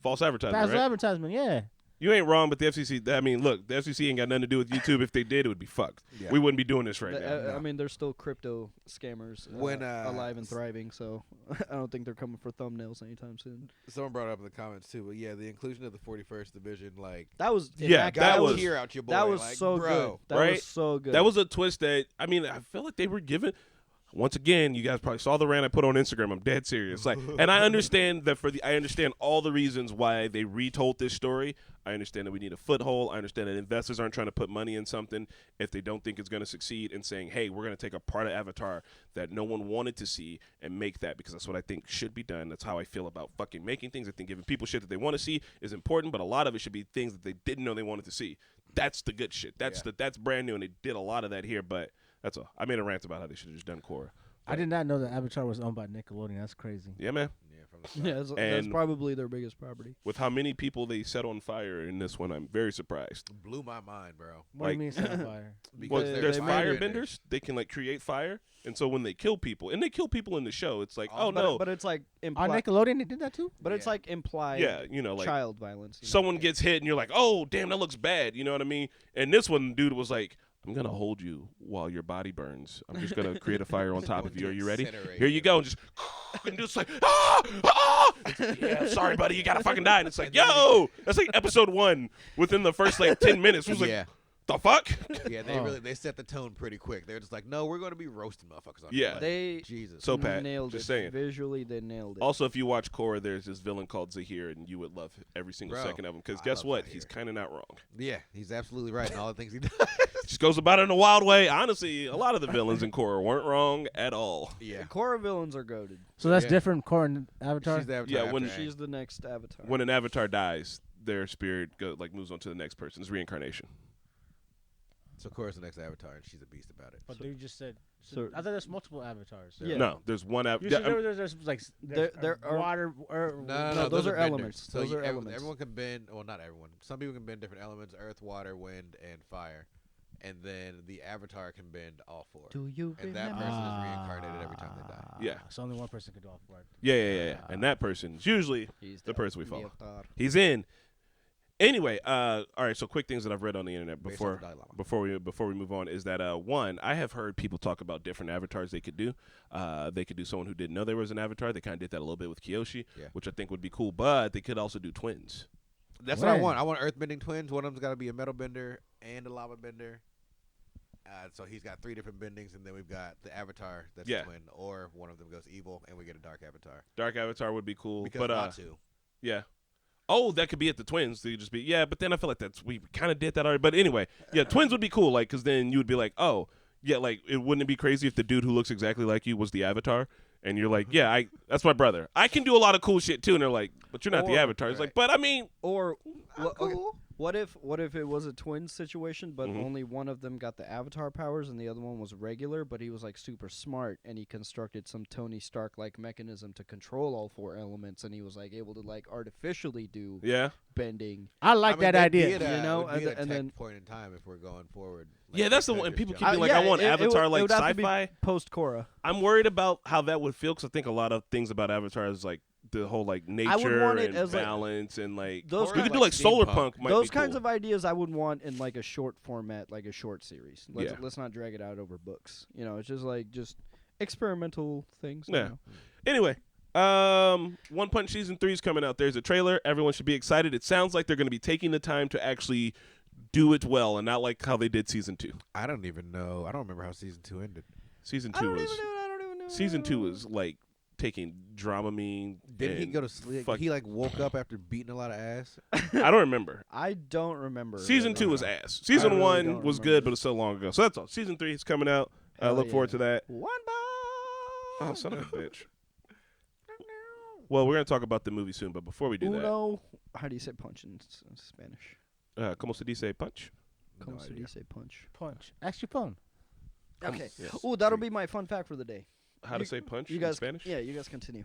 False advertising. False right? advertisement. Yeah. You ain't wrong, but the FCC, I mean, look, the FCC ain't got nothing to do with YouTube. If they did, it would be fucked. Yeah. We wouldn't be doing this right now. I mean, there's still crypto scammers alive and thriving, so I don't think they're coming for thumbnails anytime soon. Someone brought it up in the comments, too, but yeah, the inclusion of the 41st Division, like... That was... that was... Hear out your boy. That was like, so bro. good. That was so good. That was a twist that, I mean, I feel like they were given... Once again, you guys probably saw the rant I put on Instagram. I'm dead serious. Like, and I understand that I understand all the reasons why they retold this story. I understand that we need a foothold. I understand that investors aren't trying to put money in something if they don't think it's going to succeed and saying, hey, we're going to take a part of Avatar that no one wanted to see and make that because that's what I think should be done. That's how I feel about fucking making things. I think giving people shit that they want to see is important, but a lot of it should be things that they didn't know they wanted to see. That's the good shit. That's brand new, and they did a lot of that here, but that's all. I made a rant about how they should have just done Korra. I did not know that Avatar was owned by Nickelodeon. That's crazy. Yeah, man. That's probably their biggest property. With how many people they set on fire in this one, I'm very surprised. Blew my mind, bro. What do you mean set on fire? Because there's firebenders. They can like create fire, and so when they kill people, and they kill people in the show, it's like, no. But it's like on Nickelodeon they did that too. But it's like implied. Yeah, like child violence. Someone gets hit, and you're like, oh, damn, that looks bad. You know what I mean? And this one, dude was like, I'm going to hold you while your body burns. I'm just going to create a fire on top of you. Are you ready? Here you go. And just like, yeah, sorry, buddy. You got to fucking die. And it's like, yo, that's like episode 1 within the first like 10 minutes. It was like, the fuck? Yeah, they set the tone pretty quick. They're just like, no, we're going to be roasting motherfuckers. Jesus. So Pat, nailed just it. saying. Visually, they nailed it. Also, if you watch Korra, there's this villain called Zahir, and you would love every single second of him. Because guess what? He's kind of not wrong. Yeah, he's absolutely right in all the things he does. Just goes about it in a wild way. Honestly, a lot of the villains in Korra weren't wrong at all. Yeah. Korra villains are goaded. So that's Yeah. different. Korra and Avatar. She's the Avatar. Yeah, after when Aang. She's the next Avatar. When an avatar dies, their spirit moves on to the next person's reincarnation. So Korra's the next Avatar, and she's a beast about it. But you just said. So- I thought there's multiple avatars. Yeah. No, there's one You avatar. said there's like There are- water. No, those are benders. elements. So Those are everyone elements. can bend. Well, not everyone. Some people can bend different elements: earth, water, wind, and fire. And then the Avatar can bend all four. Do you And that remember? person is reincarnated every time they die. Yeah. So only one person can do all four. Yeah. And that person's usually He's the person we follow. Avatar. He's in. Anyway, all right. So quick things that I've read on the internet Based off before the Dalai Lama. before we move on is that one, I have heard people talk about different avatars they could do. They could do someone who didn't know there was an avatar. They kind of did that a little bit with Kyoshi, Yeah. which I think would be cool. But they could also do twins. That's what I When? want. I want earthbending twins. One of them's got to be a metal bender and a lava bender. So he's got 3 different bendings, and then we've got the Avatar that's Yeah. a twin, or one of them goes evil, and we get a dark Avatar. Dark Avatar would be cool. Because but Natsu. yeah. Oh, that could be at the twins. So you just be but then I feel like we kind of did that already. But anyway, yeah, twins would be cool. Like, because then you would be like, oh, yeah, like it wouldn't it be crazy if the dude who looks exactly like you was the Avatar, and you're like, yeah, that's my brother. I can do a lot of cool shit too, and they're like, but you're not the Or- Avatar. It's like, but I mean, Or okay, cool. what if it was a twin situation, but Mhm. only one of them got the Avatar powers and the other one was regular, but he was like super smart and he constructed some Tony Stark like mechanism to control all 4 elements, and he was like able to like artificially do yeah, bending. I like that idea. You know, and and then- point in time if we're going forward. yeah, that's the they one. could've People just keep being like, yeah, I want it Avatar would- like it would have to be sci-fi. Post Korra. I'm worried about how that would feel because I think a lot of things about Avatar is like the whole like nature want it and as, like, balance and like those you kinds could do of, like like, solar steampunk. punk. Might Those be kinds cool. of ideas I would want in like a short format, like a short series. Yeah. Let's not drag it out over books. You know, it's just experimental things. you Yeah. know. Anyway, One Punch season 3 is coming out. There's a trailer. Everyone should be excited. It sounds like they're going to be taking the time to actually do it well and not like how they did season 2. I don't even know. I don't remember how season 2 ended. Season I 2 don't was even know. I don't even know. season 2 was like taking Dramamine. Didn't he and go to sleep? fuck- He like woke up after beating a lot of ass. I don't remember. I don't remember. Season really. 2 was ass. Season really 1 don't was remember. good, but it's so long ago. So that's all. Season 3 is coming out. I Hell look forward to yeah. that. One ball. Oh, son of a bitch. Well, we're going to talk about the movie soon, but before we do Uno. How do you say punch in Spanish? that, como se dice punch? Como se idea. dice punch? Punch. Ask your phone. Okay. Yes. Oh, that'll be my fun fact for the day. How to say punch You in guys, Spanish? Yeah, you guys continue.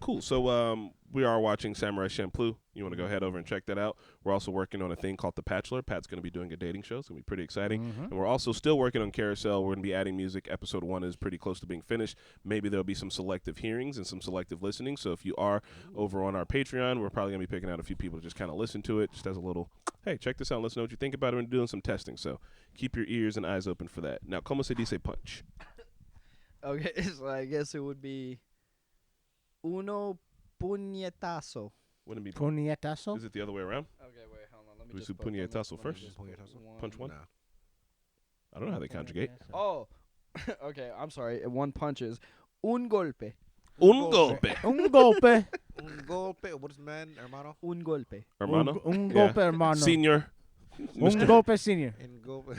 Cool. So we are watching Samurai Champloo. You want to go head over and check that out. We're also working on a thing called The Bachelor. Pat's going to be doing a dating show. It's going to be pretty exciting. Mm-hmm. And we're also still working on Carousel. We're going to be adding music. Episode 1 is pretty close to being finished. Maybe there'll be some selective hearings and some selective listening. So if you are over on our Patreon, we're probably going to be picking out a few people to just kind of listen to it, just as a little, hey, check this out. Let us know what you think about it. We're doing some testing. So keep your ears and eyes open for that. Now, como se dice punch? Okay, so I guess it would be uno puñetazo. Wouldn't it be? Puñetazo. Is it the other way around? Okay, wait, hold on. Let me We just do put- let me- puñetazo let me first? just put Puñetazo? Punch one? Nah. I don't know how they conjugate. Oh, okay. I'm sorry. One punch is un golpe. Un golpe. Un golpe. Un golpe. What is man, hermano? Un golpe. Hermano. Un Yeah. golpe, hermano. Senior. Un golpe, senior. En golpe.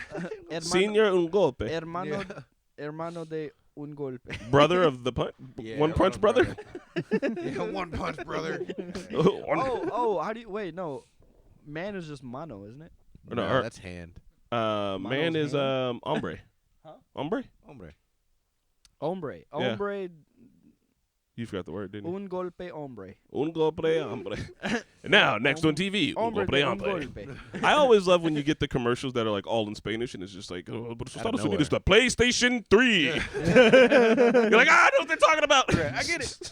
Senior un golpe. Hermano, hermano de un golpe. Brother of the punch. Yeah, One punch brother. Yeah, one punch brother. Oh, how do you wait? No, man is just mano, isn't it? No, her- that's hand. Man Mano's is hand? hombre. Huh? Hombre. Hombre. Hombre, Yeah. hombre, You forgot the word, didn't you? un golpe, hombre. Un golpe hombre. And now next on TV. Un Hombre golpe de un hombre. golpe. I always love when you get the commercials that are like all in Spanish and it's just like, oh, but Out of Estados Unidos, nowhere. the PlayStation 3. You're like, I know what they're talking about. I get it.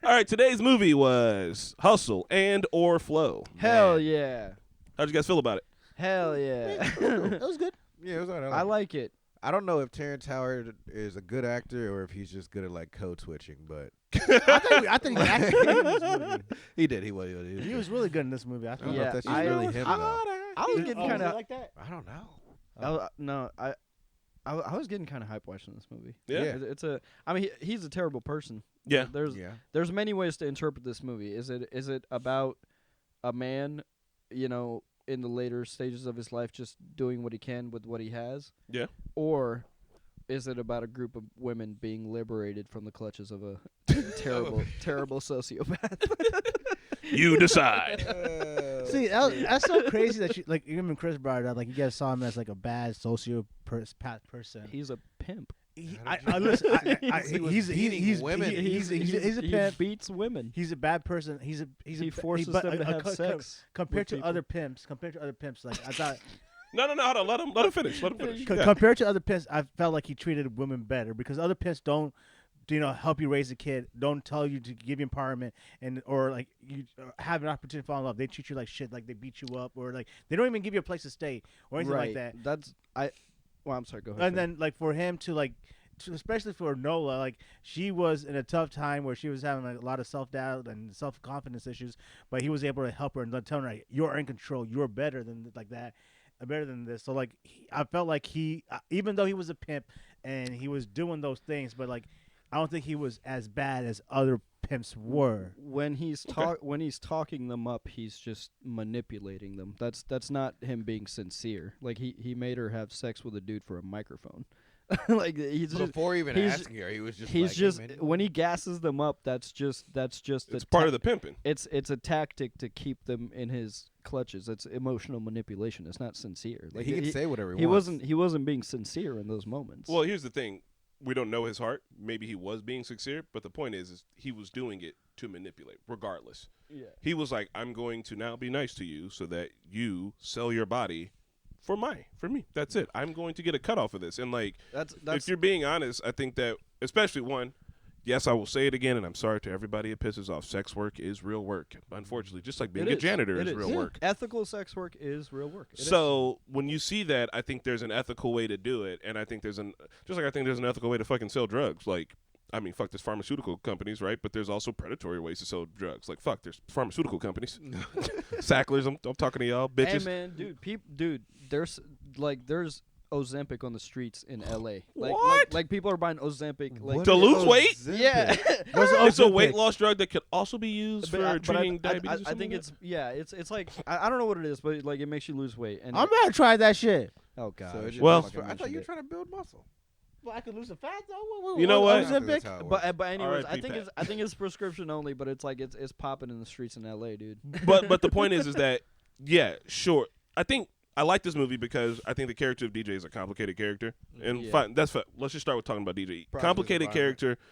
All right, today's movie was Hustle and or Flow. Hell Man. yeah. How'd you guys feel about it? Hell yeah. That was good. Yeah, it was alright. I like it. I don't know if Terrence Howard is a good actor or if he's just good at like code switching, but I think he acted good in this movie. he did. He was. He was really good in this movie. I I thought. don't know Yeah, if that's I- just really him. though. I was getting Oh, kind was it of. like that. I don't know. No, I was getting kind of hype watching this movie. Yeah. Yeah. It's a. I mean, he's a terrible person. Yeah. Yeah. There's many ways to interpret this movie. Is it about a man, you know, in the later stages of his life just doing what he can with what he has? Yeah. Or is it about a group of women being liberated from the clutches of a terrible sociopath? You decide. See, that's so crazy that you like. Even Chris brought it up. Like you guys saw him as like a bad sociopath person. He's a pimp. Listen, He was he's beating women. He's a He pimp. beats women. He's a bad person. He forces them to have sex compared with to other pimps. Compared to other pimps, like I thought. No, hold on. Let him finish. Yeah. Compared to other pimps, I felt like he treated women better because other pimps don't, help you raise a kid, don't tell you to give you empowerment or like you have an opportunity to fall in love. They treat you like shit, like they beat you up or like they don't even give you a place to stay or anything like that. Well, I'm sorry. Go ahead. And then like for him to like, especially for Nola, like she was in a tough time where she was having like, a lot of self-doubt and self-confidence issues, but he was able to help her and tell her, like, you're in control, you're better than like that. Better than this. So like I felt like he even though he was a pimp and he was doing those things, but like I don't think he was as bad as other pimps were. When he's when he's talking them up, he's just manipulating them. That's not him being sincere. Like he made her have sex with a dude for a microphone. Like he's just, Before even asking her, he was just. He's like, just hey, man, when he gasses them up. That's just. It's part of the pimping. It's a tactic to keep them in his clutches. It's emotional manipulation. It's not sincere. Like he can say whatever he wants. wasn't. He wasn't being sincere in those moments. Well, here's the thing. We don't know his heart. Maybe he was being sincere, but the point is he was doing it to manipulate, regardless. Yeah. He was like, I'm going to now be nice to you so that you sell your body for me. That's it. I'm going to get a cut off of this. And like, That's if you're being honest, I think that, especially one, yes, I will say it again, and I'm sorry to everybody it pisses off. Sex work is real work, unfortunately, just like being a janitor is real work. Ethical sex work is real work. So when you see that, I think there's an ethical way to do it, and I think there's an ethical way to fucking sell drugs. Like, I mean, fuck, there's pharmaceutical companies, right? But there's also predatory ways to sell drugs. Like, fuck, there's pharmaceutical companies. Sacklers, I'm talking to y'all, bitches. Hey man, dude, there's Ozempic on the streets in LA. What? Like people are buying Ozempic like To lose weight? Yeah. It's a weight loss drug that could also be used for treating diabetes. I think it's like I don't know what it is, but like it makes you lose weight. And I'm gonna try that shit. oh god. So it just Well- I thought you were trying to build muscle. Well, I could lose the fat though. You know what? Ozempic? But anyways, R.I.P. Pat. I think it's prescription only, but it's like it's popping in the streets in LA, dude. But the point is that, yeah, sure. I think I like this movie because I think the character of DJ is a complicated character. And Yeah. fine, that's fine. Let's just start with talking about DJ. Process Complicated environment. character.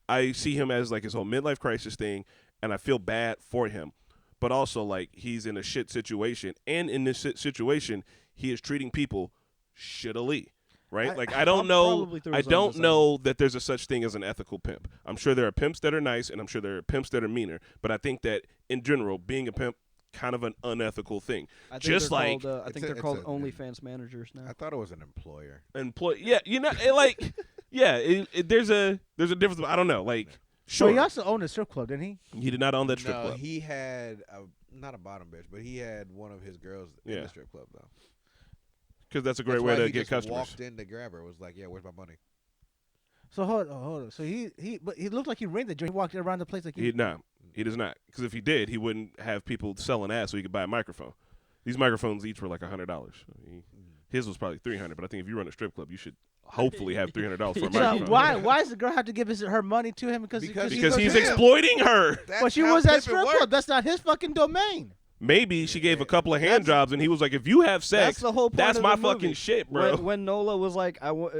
I see him as like his whole midlife crisis thing, and I feel bad for him. But also, like, he's in a shit situation. And in this situation, he is treating people shittily. Right? Like, I don't know that there's a such thing as an ethical pimp. I'm sure there are pimps that are nice, and I'm sure there are pimps that are meaner. But I think that, in general, being a pimp, kind of an unethical thing. I think Just they're like called, I think they're it's called a- OnlyFans managers now. I thought it was an employer. yeah, you know, there's a difference. But I don't know, like, So sure, he also owned a strip club, didn't he? he did not own that strip No, club. he had not a bottom bitch, but he had one of his girls in Yeah. the strip club though. Because that's a great That's way why to he get just customers. Walked in to grab her. Was like, yeah, where's my money? So hold on. So but he looked like he rented the joint. He walked around the place like He does not. Because if he did, he wouldn't have people selling ass so he could buy a microphone. These microphones each were like $100. His was probably $300, but I think if you run a strip club, you should hopefully have $300 for a So microphone. why does the girl have to give her money to him because Because he's he's Damn. exploiting her. But she was at strip club. That's not his fucking domain. Maybe she gave a couple of hand jobs, and he was like, "If you have sex, That's the whole point that's of my the movie. fucking shit, bro." When Nola was like,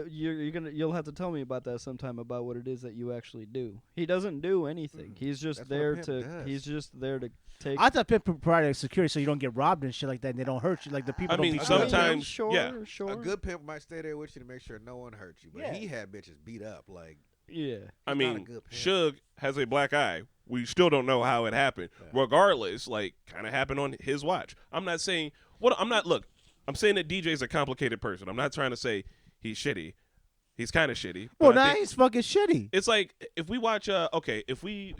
you'll have to tell me about that sometime about what it is that you actually do. He doesn't do anything. He's just That's what a there pimp to. does. He's just there to take. I thought pimp provided security so you don't get robbed and shit like that, and they don't hurt you. Like the people. I don't mean, beat you up. sometimes- sure, yeah. sure. A good pimp might stay there with you to make sure no one hurts you, but Yeah. he had bitches beat up. Like, Yeah. I not a mean, good pimp. Suge has a black eye. We still don't know how it happened. Regardless, like, kind of happened on his watch. I'm not saying look, I'm saying that DJ's a complicated person. I'm not trying to say he's shitty. He's kind of shitty. but Well, I now think he's fucking shitty. it's like if we watch if we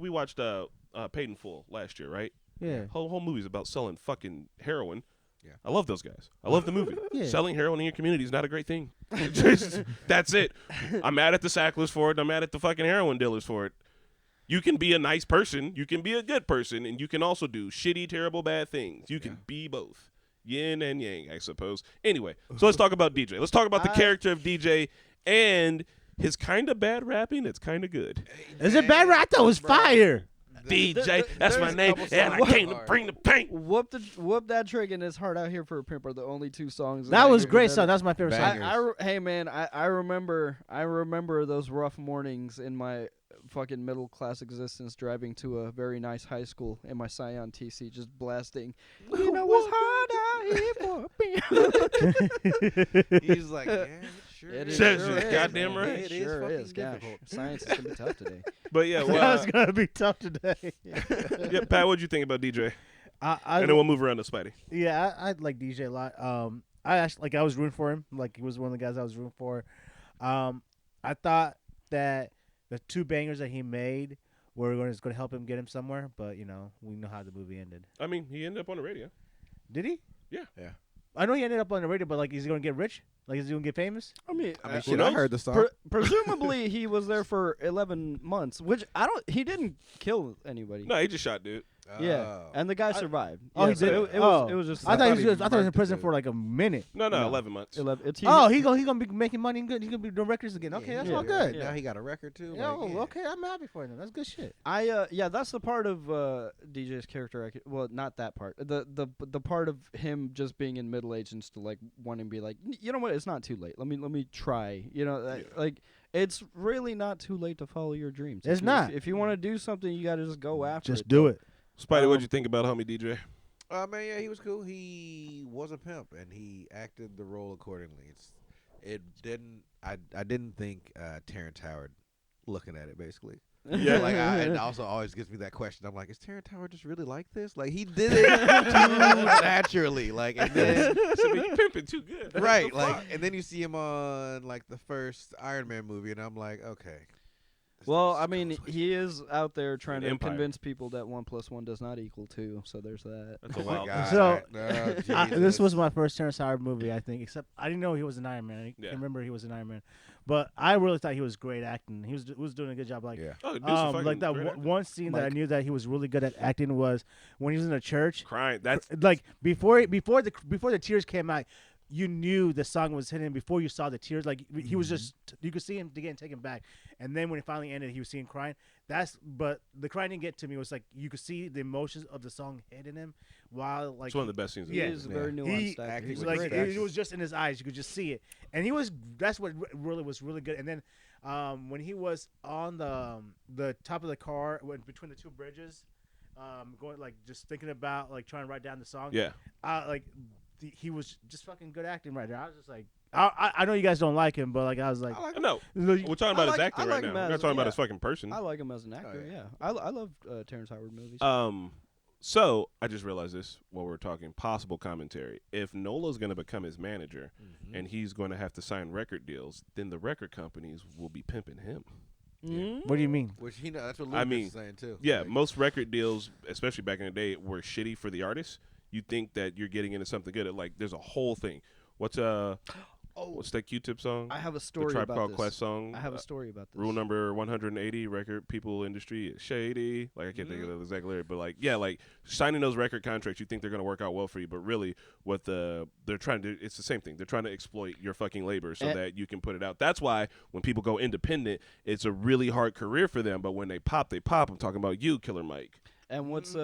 watched Paid in Full last year, right? Yeah. Whole movie's about selling fucking heroin. Yeah. I love those guys. I love the movie. Yeah. Selling heroin in your community is not a great thing. That's it. I'm mad at the Sacklers for it. I'm mad at the fucking heroin dealers for it. You can be a nice person, you can be a good person, and you can also do shitty, terrible, bad things. You can be both. Yin and yang, I suppose. Anyway, so let's talk about DJ. Let's talk about the character of DJ and his kind of bad rapping. It's kind of good. Is it bad rap? I thought it was fire. DJ, that's my name, and I came to bring the paint. Whoop That Trick and His Heart Out Here for a Pimp are the only 2 songs. That was great song. That was my favorite song. Hey man, I remember those rough mornings in my fucking middle class existence, driving to a very nice high school in my Scion TC, just blasting. You know it's hard out here for a pimp. He's like, yeah, sure. It is. sure Says is, goddamn man. right. It It is sure fucking is. Gosh, difficult. science is gonna be tough today. But yeah, That's gonna be tough today. yeah, Pat, what'd you think about DJ? I And then we'll move around to Spidey. Yeah, I like DJ a lot. I actually I was rooting for him. Like he was one of the guys I was rooting for. I thought that the 2 bangers that he made were going to help him get him somewhere, but we know how the movie ended. I mean, he ended up on the radio. Did he? Yeah. I know he ended up on the radio, but like, is he going to get rich? Like, is he going to get famous? I mean, Shit, I heard the song. presumably he was there for 11 months, which he didn't kill anybody. No, he just shot dude. Yeah, and the guy survived. Oh, Yeah, he so did. It was just. I thought he was in murdered prison dude. for like a minute. No, No. 11 months. 11. He gonna be making money and good. He's gonna be doing records again. Okay, that's all good. Now he got a record too. Yeah, like, okay, I'm happy for him. That's good shit. That's the part of DJ's character. Well, not that part. The part of him just being in middle age and just like wanting to be like, you know what? It's not too late. Let me try. Like it's really not too late to follow your dreams. It's not. If you want to do something, you got to just go after it. Just do it. Spidey, what'd you think about homie DJ? Man, yeah, he was cool. He was a pimp, and he acted the role accordingly. I didn't think Terrence Howard looking at it basically. Yeah. Like it also always gives me that question. I'm like, is Terrence Howard just really like this? Like he did it too naturally. Like and then Pimping too good. right, like and then you see him on like the first Iron Man movie, and I'm like, okay. Well, I mean, he is out there trying to Empire. convince people that 1 + 1 does not equal 2. So there's that. That's a Oh my wild. God. So, Jesus. this was my first Terrence Howard movie, I think. Except I didn't know he was an Iron Man. I Yeah. can remember he was an Iron Man, but I really thought he was great acting. He was doing a good job. Like, yeah. Oh, dude's a fucking like that great actor. one scene that I knew that he was really good at acting was when he was in a church. Crying. That's Like before the tears came out, you knew the song was hitting before you saw the tears. Like he was just, you could see him getting taken back, and then when it finally ended, he was seeing crying. But the crying didn't get to me. It was like you could see the emotions of the song hitting him while like it's one of the best scenes. He Yeah. is a very nuanced actor. acting He's was like great it was just in his eyes. You could just see it, and that's what really was really good. And then when he was on the top of the car between the 2 bridges, going like just thinking about like trying to write down the song. Yeah. He was just fucking good acting right there. I was just like, I know you guys don't like him, but like I was like, No, look, we're talking about his I acting like right him now. We're as- not talking about yeah. his fucking person. I like him as an actor. yeah. I love Terrence Howard movies. So I just realized this while we were talking possible commentary. If Nola's going to become his manager and he's going to have to sign record deals, then the record companies will be pimping him. what do you mean? Which that's what I Lucas mean, is saying too. Yeah, Like, most record deals, especially back in the day, were shitty for the artists. You think that you're getting into something good. Like there's a whole thing. What's that Q-Tip song? I have a The story Tribe about Called this. Quest song. I have a story about this. Rule number 180, record people industry is shady. Like I can't think of the exact lyric, but like like signing those record contracts, you think they're gonna work out well for you, but really what they're trying to do, it's the same thing. They're trying to exploit your fucking labor so that you can put it out. That's why when people go independent, it's a really hard career for them. But when they pop, they pop. I'm talking about you, Killer Mike. And what's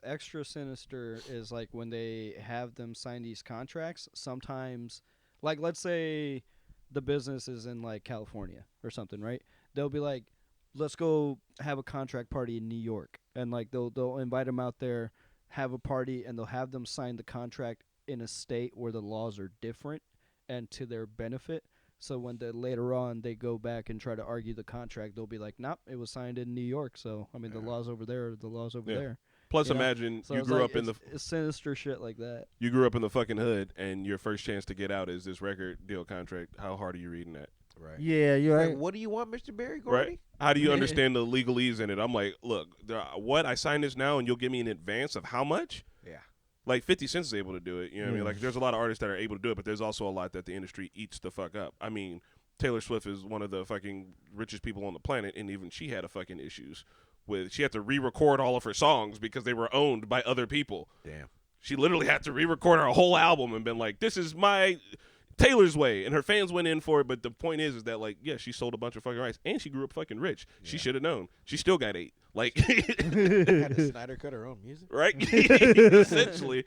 extra sinister is like when they have them sign these contracts. Sometimes, like let's say the business is in like California or something, right? They'll be like, "Let's go have a contract party in New York," and like they'll invite them out there, have a party, and they'll have them sign the contract in a state where the laws are different and to their benefit. So when later on they go back and try to argue the contract, they'll be like, "Nope, it was signed in New York." So I mean, the laws over there, are the laws over Yeah. there. Plus, You know? imagine So you it's grew like, up in the it's sinister shit like that. you grew up in the fucking hood, and your first chance to get out is this record deal contract. How hard are you reading that? right. Yeah, you're Like, right. what do you want, Mr. Barry Gordy? Right? How do you understand the legalese in it? I'm like, look, what I signed this now, and you'll give me an advance of how much? Yeah. Like 50 Cent is able to do it. You know what I mean? Like there's a lot of artists that are able to do it, but there's also a lot that the industry eats the fuck up. I mean, Taylor Swift is one of the fucking richest people on the planet, and even she had a fucking issues she had to re-record all of her songs because they were owned by other people. Damn. She literally had to re-record her whole album and been like, this is my Taylor's way. And her fans went in for it, but the point is that, like, yeah, she sold a bunch of fucking rights, and she grew up fucking rich. Yeah. She should have known. She still got 8. Like, had to Snyder cut her own music. Right? Essentially.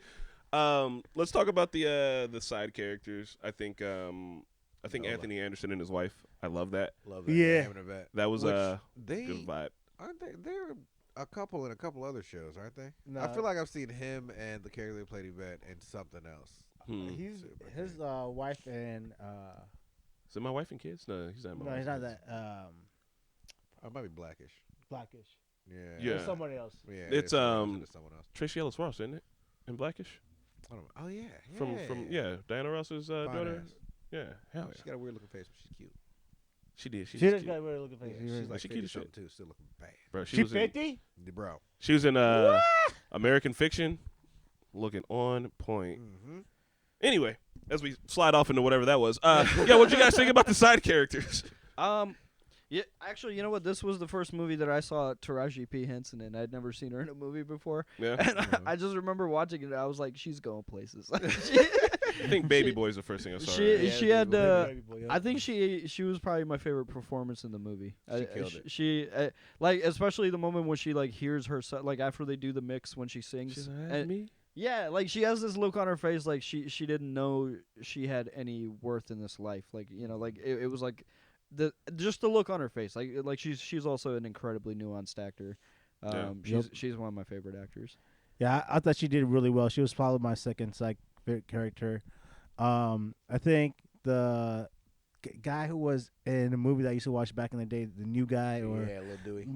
Let's talk about the side characters. I think Anthony Anderson and his wife. I love that. Love that. Yeah. That was good vibe. Aren't they? They're a couple in a couple other shows, aren't they? No. I feel like I've seen him and the character that played Yvette in something else. He's his wife and is it My Wife and Kids? No, he's not. no, he's not that. It might be Blackish. Blackish. Yeah. Or somebody else. Yeah, It's someone else. Tracy Ellis Ross, isn't it? In Blackish. I don't know. Oh yeah. From Diana Ross's daughter. ass. Yeah, hell She's yeah. got a weird looking face, but she's cute. She did. She She's does cute. got a weird looking face. Yeah, she's like she cute 50 as shit. something too, still looking bad. Bro, She was in, 50? Bro. she was in American Fiction, looking on point. Mm-hmm. Anyway, as we slide off into whatever that was, what you guys think about the side characters? Yeah, actually, you know what? This was the first movie that I saw Taraji P. Henson in. I'd never seen her in a movie before. Yeah. And I just remember watching it. I was like, she's going places. I think Baby Boy is the first thing I saw. She had. Baby boy, yeah. I think she was probably my favorite performance in the movie. She killed it. She like, especially the moment when she like hears her like after they do the mix when she sings. She's like, and- me? Yeah, like she has this look on her face like she didn't know she had any worth in this life. Like, you know, like it was like just the look on her face. Like she's also an incredibly nuanced actor. She's one of my favorite actors. Yeah, I thought she did really well. She was probably my second favorite character. I think the guy who was in a movie that I used to watch back in the day, the new guy, or Yeah, Lil Dewey.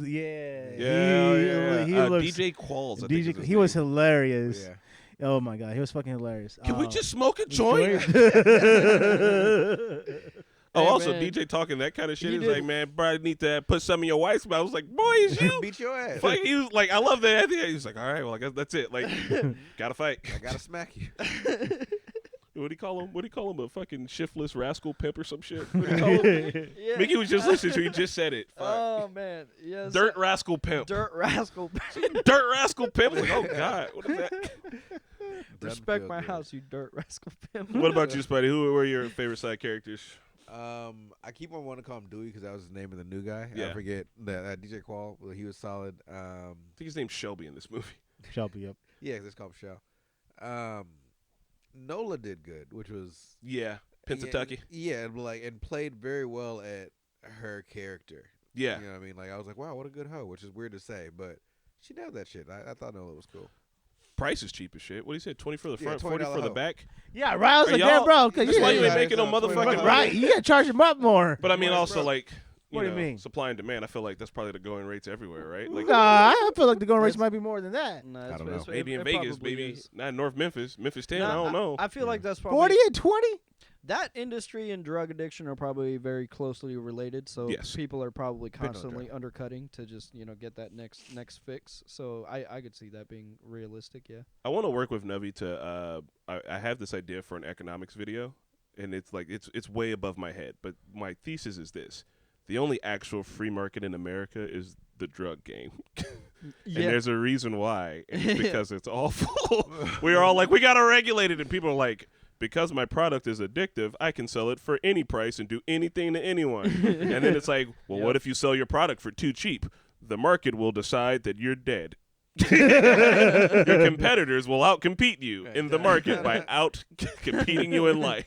yeah, he looks, DJ Qualls. I think is DJ, his he was name. hilarious. Yeah. Oh my god, he was fucking hilarious. Can we just smoke a joint? Oh, Hey, also man. DJ talking that kind of shit. He He's did- like, man, bro, I need to put some in your wife's mouth. I was like, boy, is you? Beat your ass. Like, he was like, I love that idea. He's like, all right, well, I guess that's it. Like, gotta fight. I gotta smack you. What do you call him? What do you call him? A fucking shiftless rascal pimp or some shit? What do you call him? Yeah. Mickey was just listening to. He just said it. Fuck. Oh man, yes. Dirt rascal pimp. Dirt rascal. Dirt rascal pimp. I was like, oh god, what is that? Respect feel my good. house, you dirt rascal pimp. What about you, Spidey? Who were your favorite side characters? I keep on wanting to call him Dewey because that was his name of the new guy. Yeah. I forget that DJ Qual. Well, he was solid. I think his name's Shelby in this movie. Shelby, yep. Yeah, let's call him Shell. Nola did good, which was Yeah, Pennsatucky. Yeah, and played very well at her character. Yeah. You know what I mean? Like I was like, wow, what a good hoe, which is weird to say, but she nailed that shit. I thought Nola was cool. Price is cheap as shit. What do you say? 20 for the Yeah, front, 40 $20 for the hoe. back. Yeah, right. I was Are like, y'all- yeah, bro. Cause That's why you yeah, ain't making no it's not motherfucking $20. right. You gotta charge him up more. But I mean, Right, also bro. like, What do you mean? Supply and demand. I feel like that's probably the going rates everywhere, right? Like Nah, I feel like the going rates It's- might be more than that. Nah, I it's- don't know. it's- maybe in it Vegas, probably maybe is. not North Memphis, Memphis 10. Nah, I don't know. I feel like that's probably 40 and 20? that industry and drug addiction are probably very closely related. So Yes. people are probably Depending on constantly undercutting to just get that next fix. So I could see that being realistic. Yeah. I want to work with Navi to. I have this idea for an economics video, and it's like it's way above my head. But my thesis is this: the only actual free market in America is the drug game. And there's a reason why. And it's because it's awful. We're all like, we got to regulate it. And people are like, because my product is addictive, I can sell it for any price and do anything to anyone. And then it's like, well, Yep. what if you sell your product for too cheap? The market will decide that you're dead. Your competitors will outcompete you in the market by out-competing you in life.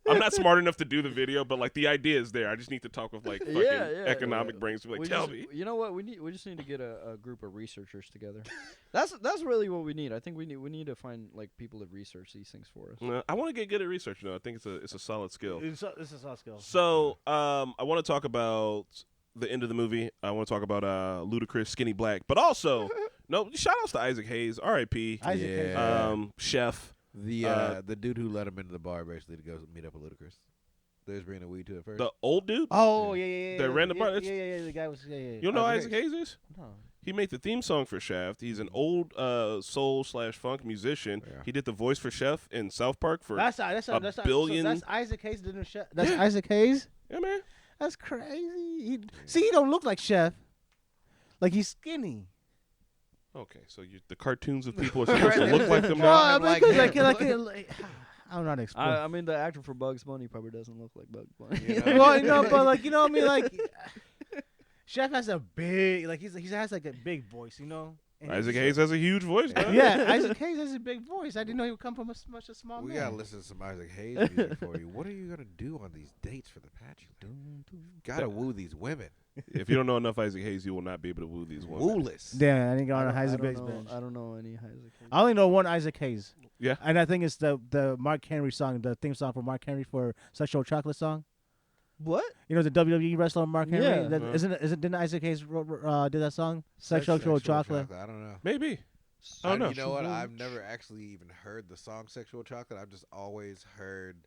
I'm not smart enough to do the video, but like the idea is there. I just need to talk with like fucking economic brains to be like, tell me. You know what? We just need to get a group of researchers together. That's really what we need. I think we need to find like people to research these things for us. I want to get good at research though. I think it's a solid skill. This is a soft skill. So I want to talk about the end of the movie. I want to talk about Ludacris, Skinny Black, but also shout outs to Isaac Hayes, R.I.P. Isaac Yeah. Hayes. Chef. The dude who let him into the bar basically to go meet up with Ludacris. They was bringing the weed to it first. The old dude. Oh, yeah. That ran the bar? Yeah, the guy was, yeah. You don't know who Isaac Isaac Hayes is? No. He made the theme song for Shaft. He's an old soul/funk musician. Yeah. He did the voice for Chef in South Park for That's billion- So that's Isaac Hayes didn't Chef. That's Yeah. Isaac Hayes. yeah, man. That's crazy. He don't look like Chef. Like he's skinny. Okay, so the cartoons of people are supposed to look like them Well, now. I mean, like 'cause him. I don't know how to explain. I mean, the actor for Bugs Bunny probably doesn't look like Bugs Bunny. You know? Well, but like what I mean, like Chef has a big, like he has like a big voice, And Isaac Hayes has a huge voice. Now. Yeah, Isaac Hayes has a big voice. I didn't know he would come from such a small We man. gotta listen to some Isaac Hayes music for you. What are you gonna do on these dates for the Bachelor? Gotta woo these women. If you don't know enough Isaac Hayes, you will not be able to woo these women. Wooless. Damn, I didn't go on a I Isaac don't Hayes know- bench. I don't know any Isaac Hayes. I only know one Isaac Hayes. Yeah. And I think it's the Mark Henry song, the theme song for Mark Henry for Sexual Chocolate song. What? You know the WWE wrestler Mark Henry? Yeah. That, didn't Isaac Hayes did that song? Sexual Chocolate. I don't know. Maybe. I don't know. You know what? I've never actually even heard the song "Sexual Chocolate." I've just always heard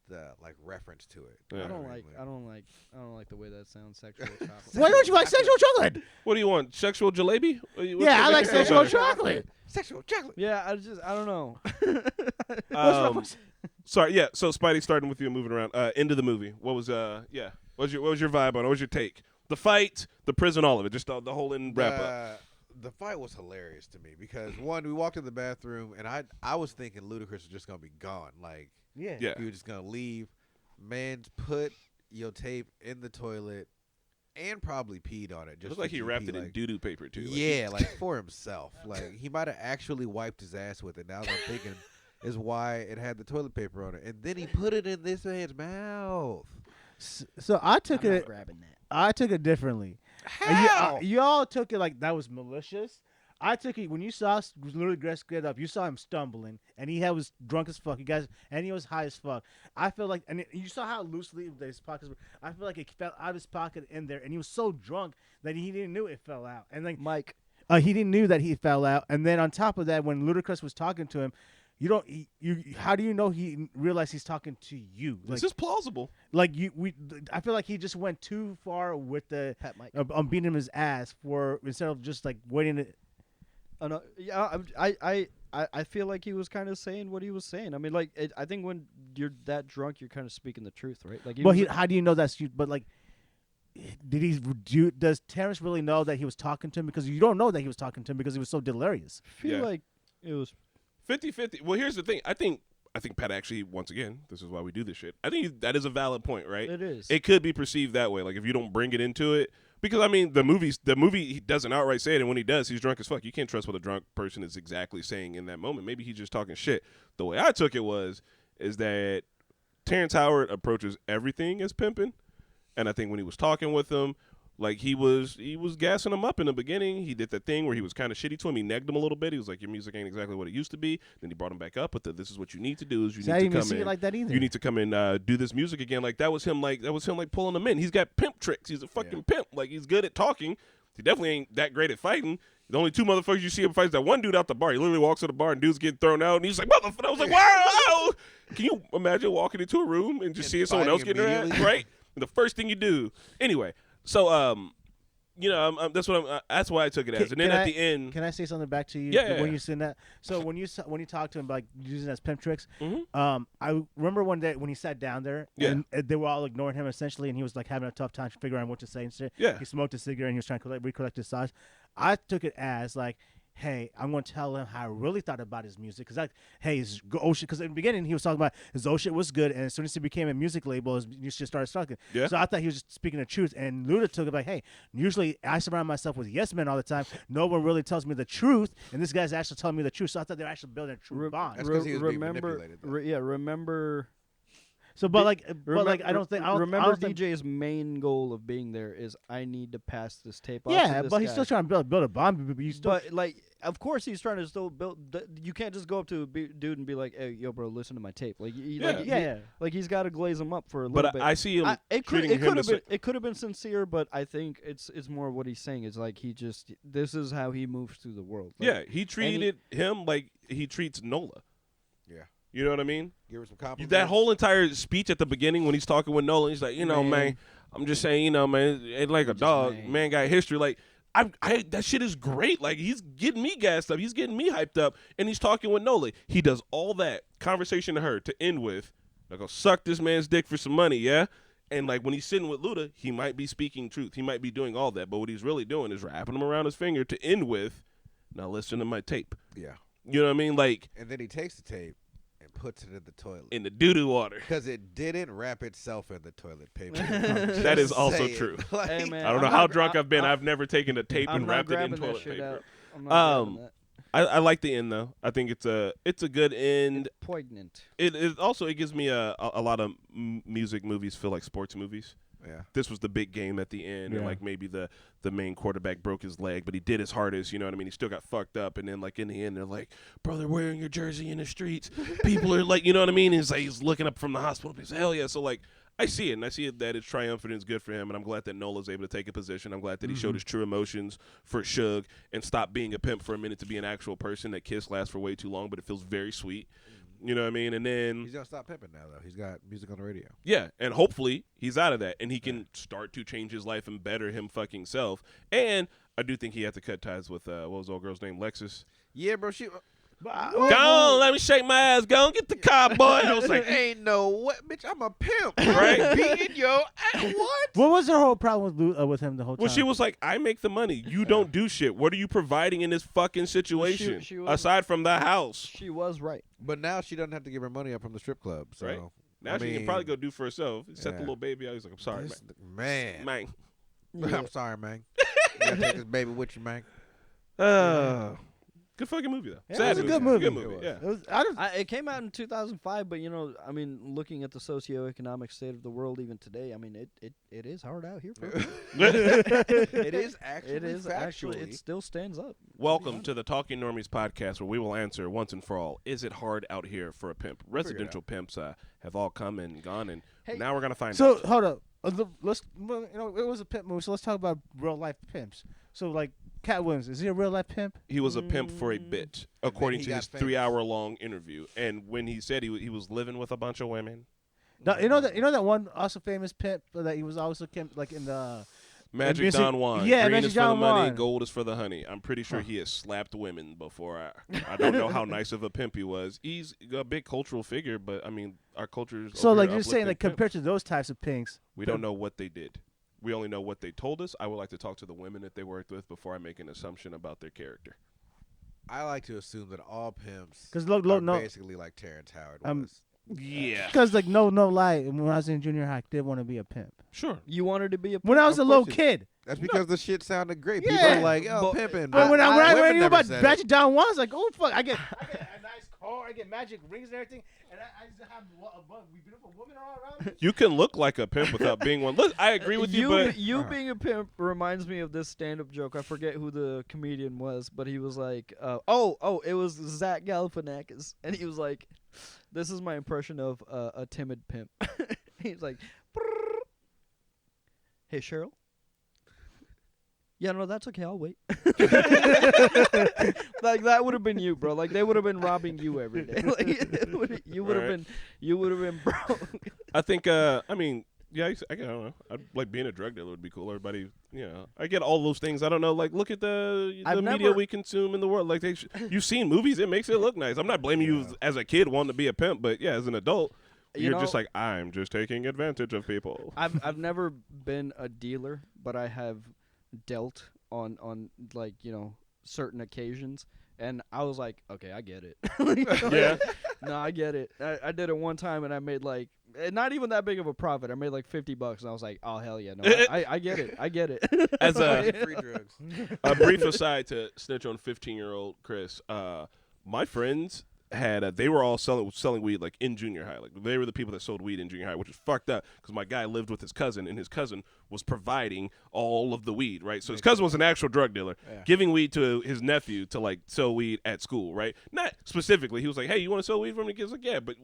the reference to it. Yeah. I don't like the way that sounds. Sexual chocolate. Why don't you like Sexual Chocolate? What do you want? Sexual jalebi? What's Yeah, I your like favorite Sexual flavor? Chocolate. Sexual chocolate. Yeah, I don't know. Sorry, yeah. So Spidey, starting with you and moving around. End of the movie. What was What was your vibe on it? What was your take? The fight, the prison, all of it. Just the whole in wrap up. The fight was hilarious to me because one, we walked in the bathroom and I was thinking Ludacris was just gonna be gone. Like Yeah. Yeah. he was just gonna leave. Man's put your tape in the toilet and probably peed on it. It Just looked like for he GP, wrapped it in like- doo-doo paper too. Like, Yeah, like for himself. Like he might have actually wiped his ass with it. Now that I'm thinking is why it had the toilet paper on it, and then he put it in this man's mouth. So I took I'm not it. grabbing that. I took it differently. How? And y'all took it like that was malicious. I took it when you saw Ludacris get up. You saw him stumbling, and was drunk as fuck. You guys, and he was high as fuck. I feel like, and you saw how loosely his pockets were. I feel like it fell out of his pocket in there, and he was so drunk that he didn't know it fell out. And like Mike. he didn't knew that he fell out. And then on top of that, when Ludacris was talking to him, how do you know he realized he's talking to you? This is plausible. I feel like he just went too far with the Pat Mike. beating him his ass instead of just like waiting to. Oh, no, yeah, I feel like he was kind of saying what he was saying. I mean, like, I think when you're that drunk, you're kind of speaking the truth, right? Like, How do you know that's you? But like, does Terrence really know that he was talking to him? Because you don't know that he was talking to him because he was so delirious. feel Yeah. like it was 50-50. Well, here's the thing. I think Pat actually, once again, this is why we do this shit. I think that is a valid point, right? It is. It could be perceived that way. Like if you don't bring it into it, because I mean, the movie he doesn't outright say it, and when he does, he's drunk as fuck. You can't trust what a drunk person is exactly saying in that moment. Maybe he's just talking shit. The way I took it is that Terrence Howard approaches everything as pimping, and I think when he was talking with him, like he was gassing him up in the beginning. He did that thing where he was kind of shitty to him. He negged him a little bit. He was like, "Your music ain't exactly what it used to be." Then he brought him back up with "This is what you need to do. Is you See, I need didn't to even come see in. it like that either. You need to come and do this music again." Like that was him. Like pulling him in. He's got pimp tricks. He's a fucking pimp. Like he's good at talking. He definitely ain't that great at fighting. The only two motherfuckers you see him fight is that one dude out the bar. He literally walks to the bar and dude's getting thrown out, and he's like, "Motherfucker!" I was like, "Wow!" Can you imagine walking into a room and just seeing someone else fighting getting their ass immediately? right? And the first thing you do, anyway. So that's why I took it as. And then at the end, Can I say something back to you? Yeah. When you seen that, so when you talk to him like using that as pimp tricks, Mhm. I remember one day when he sat down there, and they were all ignoring him essentially, and he was like having a tough time figuring out what to say and shit. Yeah. He smoked a cigarette and he was trying to recollect his thoughts. I took it as like, hey, I'm going to tell him how I really thought about his music. Because, his oh shit, because in the beginning he was talking about his oh shit was good. And as soon as he became a music label, his shit started sucking. Yeah. So I thought he was just speaking the truth. And Luda took it like, hey, usually I surround myself with yes men all the time. No one really tells me the truth. And this guy's actually telling me the truth. So I thought they were actually building a true bond. That's 'cause he was being remember, manipulated, though. remember. So, but I don't think. Remember, think, DJ's main goal of being there is I need to pass this tape off. yeah, to this but he's guy. still trying to build a bond. But you still. But like, of course, he's trying to still build. You can't just go up to a dude and be like, "Hey, yo, bro, listen to my tape." Like, Yeah. like he's got to glaze him up for a little but bit. I see him It treating him the same. could have been sincere, but I think it's more what he's saying. It's like this is how he moves through the world. Like, Yeah, he treated him like he treats Nola. Yeah. You know what I mean? Give her some compliments. That whole entire speech at the beginning when he's talking with Nola, he's like, man, I'm just saying, man, it like a dog. Man got history. Like, I that shit is great. Like, he's getting me gassed up. He's getting me hyped up. And he's talking with Nola. He does all that conversation to her to end with, like, go suck this man's dick for some money, yeah? And like when he's sitting with Luda, he might be speaking truth. He might be doing all that, but what he's really doing is wrapping him around his finger to end with, now listen to my tape. Yeah. You know what I mean? Like And then he takes the tape and puts it in the toilet. in the doo-doo water. Because it didn't wrap itself in the toilet paper. That is also Saying. true. Like, Hey, man, I don't know how drunk I've been. I've never taken a tape I'm and not wrapped it in grabbing that toilet shit paper. out. I'm not grabbing that. I like the end though. I think it's a good end. It's poignant. It also it gives me a lot of music movies feel like sports movies. Yeah. This was the big game at the end, and Yeah. like maybe the main quarterback broke his leg, but he did his hardest. You know what I mean? He still got fucked up, and then like in the end, they're like, "Bro, they're wearing your jersey in the streets. People are like, you know what I mean?" He's like, he's looking up from the hospital. He's hell yeah. So like, I see it, and I see it that it's triumphant and it's good for him, and I'm glad that Nola's able to take a position. I'm glad that he showed his true emotions for Suge and stopped being a pimp for a minute to be an actual person. That kiss lasts for way too long, but it feels very sweet. You know what I mean? And then He's going to stop pimping now, though. He's got music on the radio. yeah, and hopefully he's out of that, and he can start to change his life and better him fucking self. And I do think he had to cut ties with what was the old girl's name, Lexus. Yeah, bro. She. Go on, let me shake my ass. Go on, get the car, boy. I was like, Ain't no what, bitch. I'm a pimp, Right? Beating your ass. What? What was her whole problem with him the whole time? well, she was like, I make the money. You don't do shit. What are you providing in this fucking situation she was- aside from the house? She was right. But now she doesn't have to give her money up from the strip club. So Right. Now I she mean, can probably go do for herself. Set the yeah. little baby out. He's like, I'm sorry, this- man. man. Yeah. I'm sorry, man. You gotta take this baby with you, man. Good fucking movie though. Yeah, Sad it was a good movie. Good movie. Yeah. It was, I just, It came out in 2005, but I mean, looking at the socioeconomic state of the world even today, I mean, it is hard out here. Folks. It is actually. It is actually. factually. It still stands up. Welcome to the Talking Normies podcast, where we will answer once and for all: is it hard out here for a pimp? Residential pimps have all come and gone, and Hey, now we're gonna find so out. hold up. Let's it was a pimp movie, so let's talk about real life pimps. So like Cat Williams, is he a real life pimp? He was a pimp for a bit, according he to got his famous. 3-hour-long interview. And when he said he was living with a bunch of women, No, you know that one also famous pimp that he was also like in the Magic music- Don Juan, yeah, green Magic is for the Don money, Juan. gold is for the honey. I'm pretty sure he has slapped women before. I don't know how nice of a pimp he was. He's a big cultural figure, but I mean, our culture's so over like here you're saying like uplifting compared pimps. to those types of pinks. We don't know what they did. We only know what they told us. I would like to talk to the women that they worked with before I make an assumption about their character. I like to assume that all pimps 'Cause are no, basically like Terrence Howard Um, was. Yeah. because like no lie, when I was in junior high, I did want to be a pimp. Sure. You wanted to be a When I was Of a little course kid. That's because the shit sounded great. Yeah. People are like, oh, But- pimping. But when I women knew never about said Magic it. Don Juan, I was like, oh fuck, I get a nice car, I get magic rings and everything, and I just have a beautiful woman all around me. You can look like a pimp without being one. Look, I agree with you, but you being a pimp reminds me of this stand-up joke. I forget who the comedian was, but he was like, it was Zach Galifianakis, and he was like, "This is my impression of a timid pimp." He's like, "Brrr. "Hey Cheryl." Yeah, no, that's okay. I'll wait. Like that would have been you, bro. Like they would have been robbing you every day. Like you would have Right. been broke. I think, I mean, yeah, I don't know. Like being a drug dealer would be cool. Everybody, you know, I get all those things. I don't know. Like, look at the I've media never- we consume in the world. Like, you've seen movies. It makes it look nice. I'm not blaming you as a kid wanting to be a pimp, but yeah, as an adult, You you're just know- like, I'm just taking advantage of people. I've never been a dealer, but I have dealt on like certain occasions, and I was like, okay, I get it. Yeah. No, I get it. I did it one time, and I made like not even that big of a profit. I made like $50, and I was like, oh hell yeah, no, I get it. I get it. As a Free drugs. a brief aside to snitch on 15-year-old Chris, my friends had they were all selling weed like in junior high. Like they were the people that sold weed in junior high, which is fucked up because my guy lived with his cousin, and his cousin was providing all of the weed, right? So his cousin was an actual drug dealer, giving weed to his nephew to like sell weed at school, right? Not specifically. He was like, "Hey, you want to sell weed from me?" He was like, "Yeah, but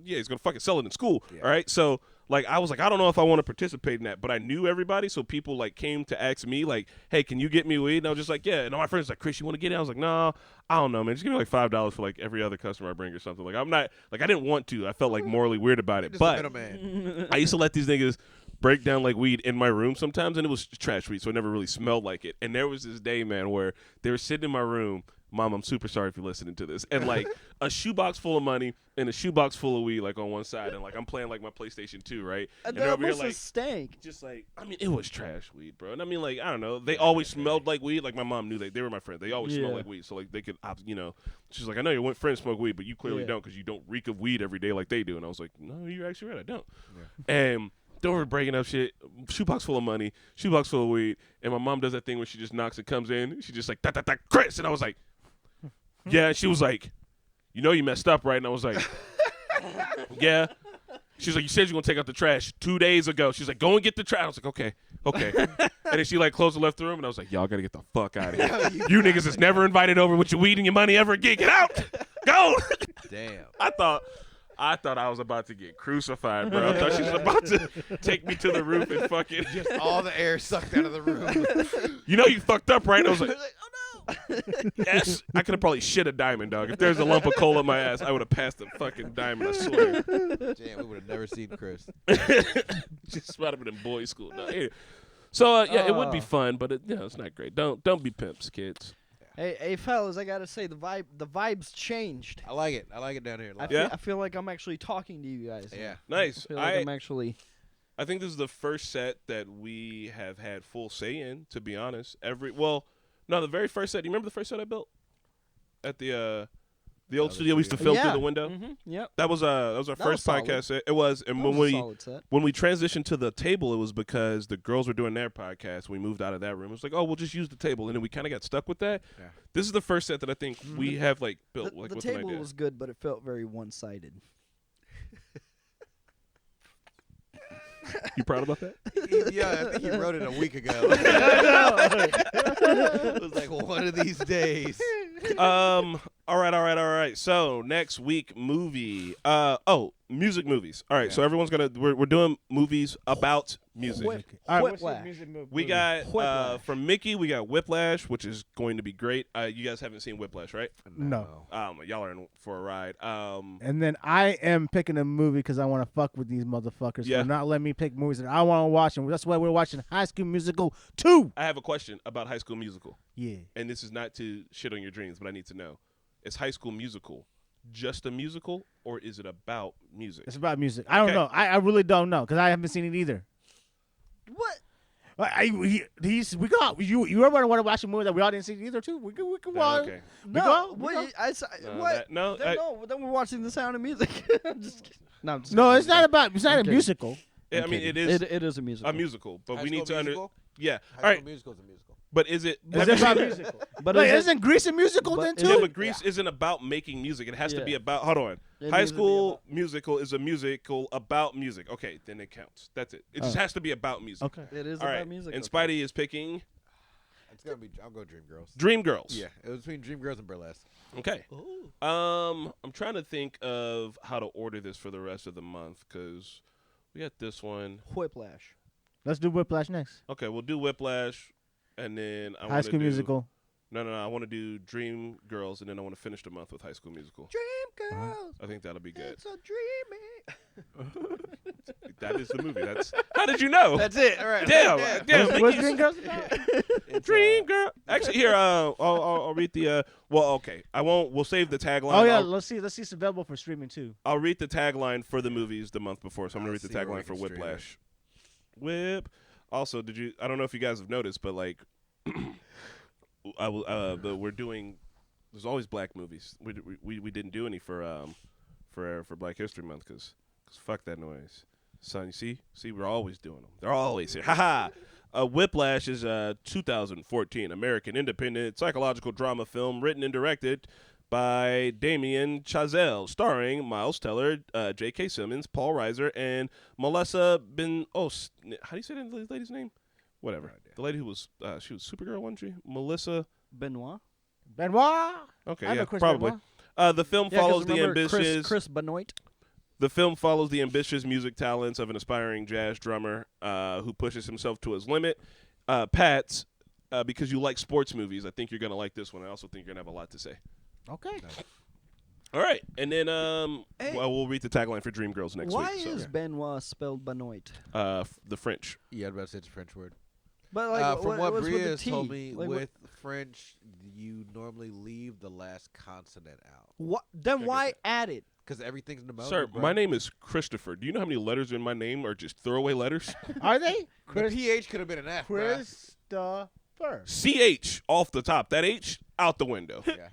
yeah, he's gonna fucking sell it in school, all right?" So like I was like, I don't know if I want to participate in that, but I knew everybody, so people like came to ask me like, "Hey, can you get me weed?" And I was just like, "Yeah." And all my friends were like, "Chris, you want to get it?" I was like, "No, I don't know, man. Just give me like $5 for like every other customer I bring or something." Like I'm not like I didn't want to. I felt like morally weird about it, Just a but middleman. I used to let these niggas break down like weed in my room sometimes, and it was trash weed, so it never really smelled like it. And there was this day, man, where they were sitting in my room. Mom, I'm super sorry if you're listening to this. And like a shoebox full of money and a shoebox full of weed, like on one side, and like I'm playing like my PlayStation 2, right? And they're that over here, must have like, stank. just like, I mean, it was trash weed, bro. And I mean, like, I don't know. They always smelled like weed. Like my mom knew they were my friends. They always smelled Yeah. like weed, so like they could, you know. She's like, I know your friends smoke weed, but you clearly Yeah. don't because you don't reek of weed every day like they do. And I was like, no, you're actually right, I don't. Yeah. And they were breaking up shit. Shoebox full of money, shoebox full of weed, and my mom does that thing where she just knocks and comes in. She just like da da da Chris, and I was like, yeah. And she was like, you know you messed up, right? And I was like, yeah. She's like, you said you're gonna take out the trash 2 days ago. She's like, go and get the trash. I was like, okay. And then she like closed and left the room, and I was like, y'all gotta get the fuck out of here. You niggas is never invited over with your weed and your money ever again. Get out. Go. Damn. I thought I was about to get crucified, bro. I thought she was about to take me to the roof and fucking. Just all the air sucked out of the room. You know you fucked up, right? I was like, Oh yes. I could have probably shit a diamond, dog. If there's a lump of coal in my ass, I would have passed the fucking diamond. I swear. Damn, we would have never seen Chris. Just might have been in boys' school. No, yeah. So yeah, it would be Oh. fun, but it's not great. Don't be pimps, kids. Hey, fellas, I gotta say the vibes changed. I like it down here. Yeah? I feel like I'm actually talking to you guys. Yeah. Nice. I feel like I'm actually. I think this is the first set that we have had full say in. To be honest, the very first set. Do you remember the first set I built at the old the studio we used to studio. film Yeah. through the window? Mm-hmm. Yep. That was our was first solid. podcast set. It was, and That when was a we solid set. when we transitioned to the table, it was because the girls were doing their podcast. We moved out of that room. It was like, oh, we'll just use the table, and then we kind of got stuck with that. Yeah. This is the first set that I think we have like The, built like the with an table idea. was good, but it felt very one-sided. You proud about that? Yeah, I think he wrote it a week ago. It was like one of these days. All right. So next week, movie. Music movies. All right. So everyone's we're doing movies about music. Whip- All right, what's your Whiplash. music movie? We got Whiplash. from Mickey. We got Whiplash, which is going to be great. You guys haven't seen Whiplash, right? No. Y'all are in for a ride. And then I am picking a movie because I want to fuck with these motherfuckers Yeah. for not letting me pick movies that I want to watch. And that's why we're watching High School Musical 2. I have a question about High School Musical, Yeah. and this is not to shit on your dreams, but I need to know: is High School Musical just a musical, or is it about music? It's about music. I don't Okay. know. I really don't know because I haven't seen it either. What? We got you ever want to watch a movie that we all didn't see either too? We can watch. Okay. We No. go? What? We go? No, What? no, Then we're watching The Sound of Music. I'm just kidding. No, I'm just No, kidding. it's not about. It's not Okay. a musical. I mean, it is It is a musical. a musical, but High we need School to Musical? Yeah. High All right. School Musical is a musical. But is it? It's about musical. But Wait, is it- isn't Grease a musical but then is too? Yeah, but Grease isn't about making music. It has to Yeah. be about. Hold on. It High needs to be School Musical is a musical about music. Okay, then it counts. That's it. It just Oh. has to be about music. Okay. It is All about right. music. And okay. Spidey is picking It's gonna be. I'll go Dreamgirls. Dreamgirls. Yeah, it was between Dreamgirls and Burlesque. Okay. I'm trying to think of how to order this for the rest of the month because we got this one. Whiplash. Let's do Whiplash next. Okay, we'll do Whiplash, and then I High wanna School do, Musical. No. I want to do Dream Girls, and then I want to finish the month with High School Musical. Dream Girls. I think that'll be good. It's a dreamy. That is the movie. How did you know? That's it. All right. Damn. What's Mickey's- Dream Girls about? Dream Girl. Actually, here, I'll read the. Well, okay, I won't. We'll save the tagline. Oh yeah, I'll, let's see. It's available for streaming too. I'll read the tagline for the movies the month before, so I'm gonna read I'll the see where we tagline for can stream it. Whiplash. Whip. Also, I don't know if you guys have noticed, but like, but we're doing. There's always black movies. We didn't do any for Black History Month because fuck that noise. Son, you see, we're always doing them. They're always here. Ha ha. Whiplash is a 2014 American independent psychological drama film written and directed by Damien Chazelle, starring Miles Teller, J.K. Simmons, Paul Reiser, and Melissa how do you say that lady's name? Whatever. The lady who was she was Supergirl, wasn't she? Melissa. Benoit. Benoit. Okay, I know yeah, Chris probably. Benoit. The film Yeah, 'cause follows the remember ambitious. Chris Benoit. The film follows the ambitious music talents of an aspiring jazz drummer who pushes himself to his limit. Pats, because you like sports movies, I think you're gonna like this one. I also think you're gonna have a lot to say. Okay. All right, and then Hey. we'll read the tagline for Dreamgirls next Why week. is Benoit spelled Benoit? The French? Yeah, I was about to say it's a French word. But like, from what what's with Bria the has T? told me, Like, with French, you normally leave the last consonant out what? Then get why that. add it? because everything's pneumonia. Sir, bro. my name is Christopher. Do you know how many letters in my name are just throwaway letters? Are they? The PH could have been an F. bruh. Christopher. CH off the top. That H out the window. Yeah.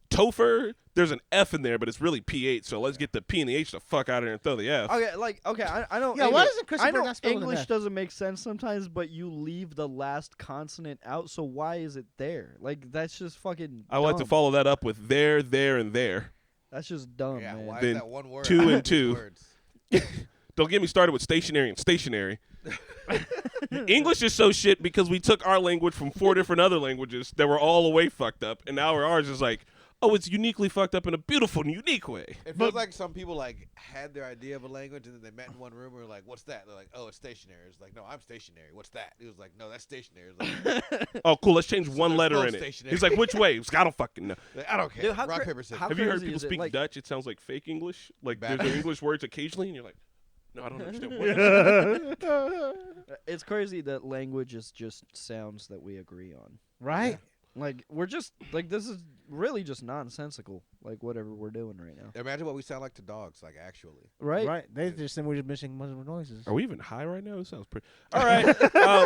Topher, there's an F in there, but it's really PH. So let's get the P and the H the fuck out of there and throw the F. Okay, I don't. Yeah, why doesn't Christopher I know not spell with an English F? doesn't make sense sometimes, but you leave the last consonant out, so why is it there? Like, that's just fucking I would like to dumb. follow that up with there, and there. That's just dumb, Yeah, man. why Then is that one word? two out of and these two. words? Don't get me started with stationary and stationary. English is so shit because we took our language from 4 different other languages that were all the way fucked up, and now ours is like, oh, it's uniquely fucked up in a beautiful and unique way. It feels like some people like had their idea of a language and then they met in one room and were like, "What's that?" They're like, "Oh, it's stationary." It's like, "No, I'm stationary." What's that? It was like, "No, that's stationary." It's like, Oh, cool. Let's change one there's letter no in it. stationary. He's like, which way? I don't fucking know. like, I don't care. Dude, how Rock cra- paper scissors. how Have you heard crazy people is it? speak Like- Dutch? It sounds like fake English. Like Bad. there's English words occasionally, and you're like, no, I don't understand. What It's crazy that language is just sounds that we agree on. Right? Like, we're just like, this is really just nonsensical. Like, whatever we're doing right now, Imagine what we sound like to dogs, like actually. right? Right. They just think we're just missing multiple noises. Are we even high right now? It sounds pretty. All right,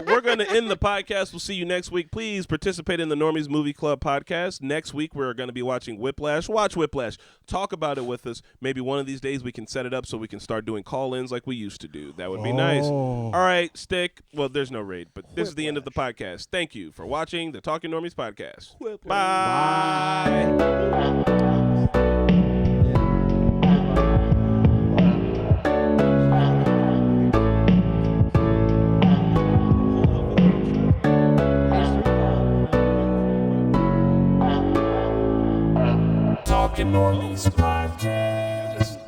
we're going to end the podcast. We'll see you next week. Please participate in the Normies Movie Club podcast. Next week, we're going to be watching Whiplash. Watch Whiplash. Talk about it with us. Maybe one of these days we can set it up so we can start doing call-ins like we used to do. That would be nice. All right, Stick. Well, there's no raid, but this is the end of the podcast. Thank you for watching the Talking Normies podcast. Bye. Talking Normies podcast.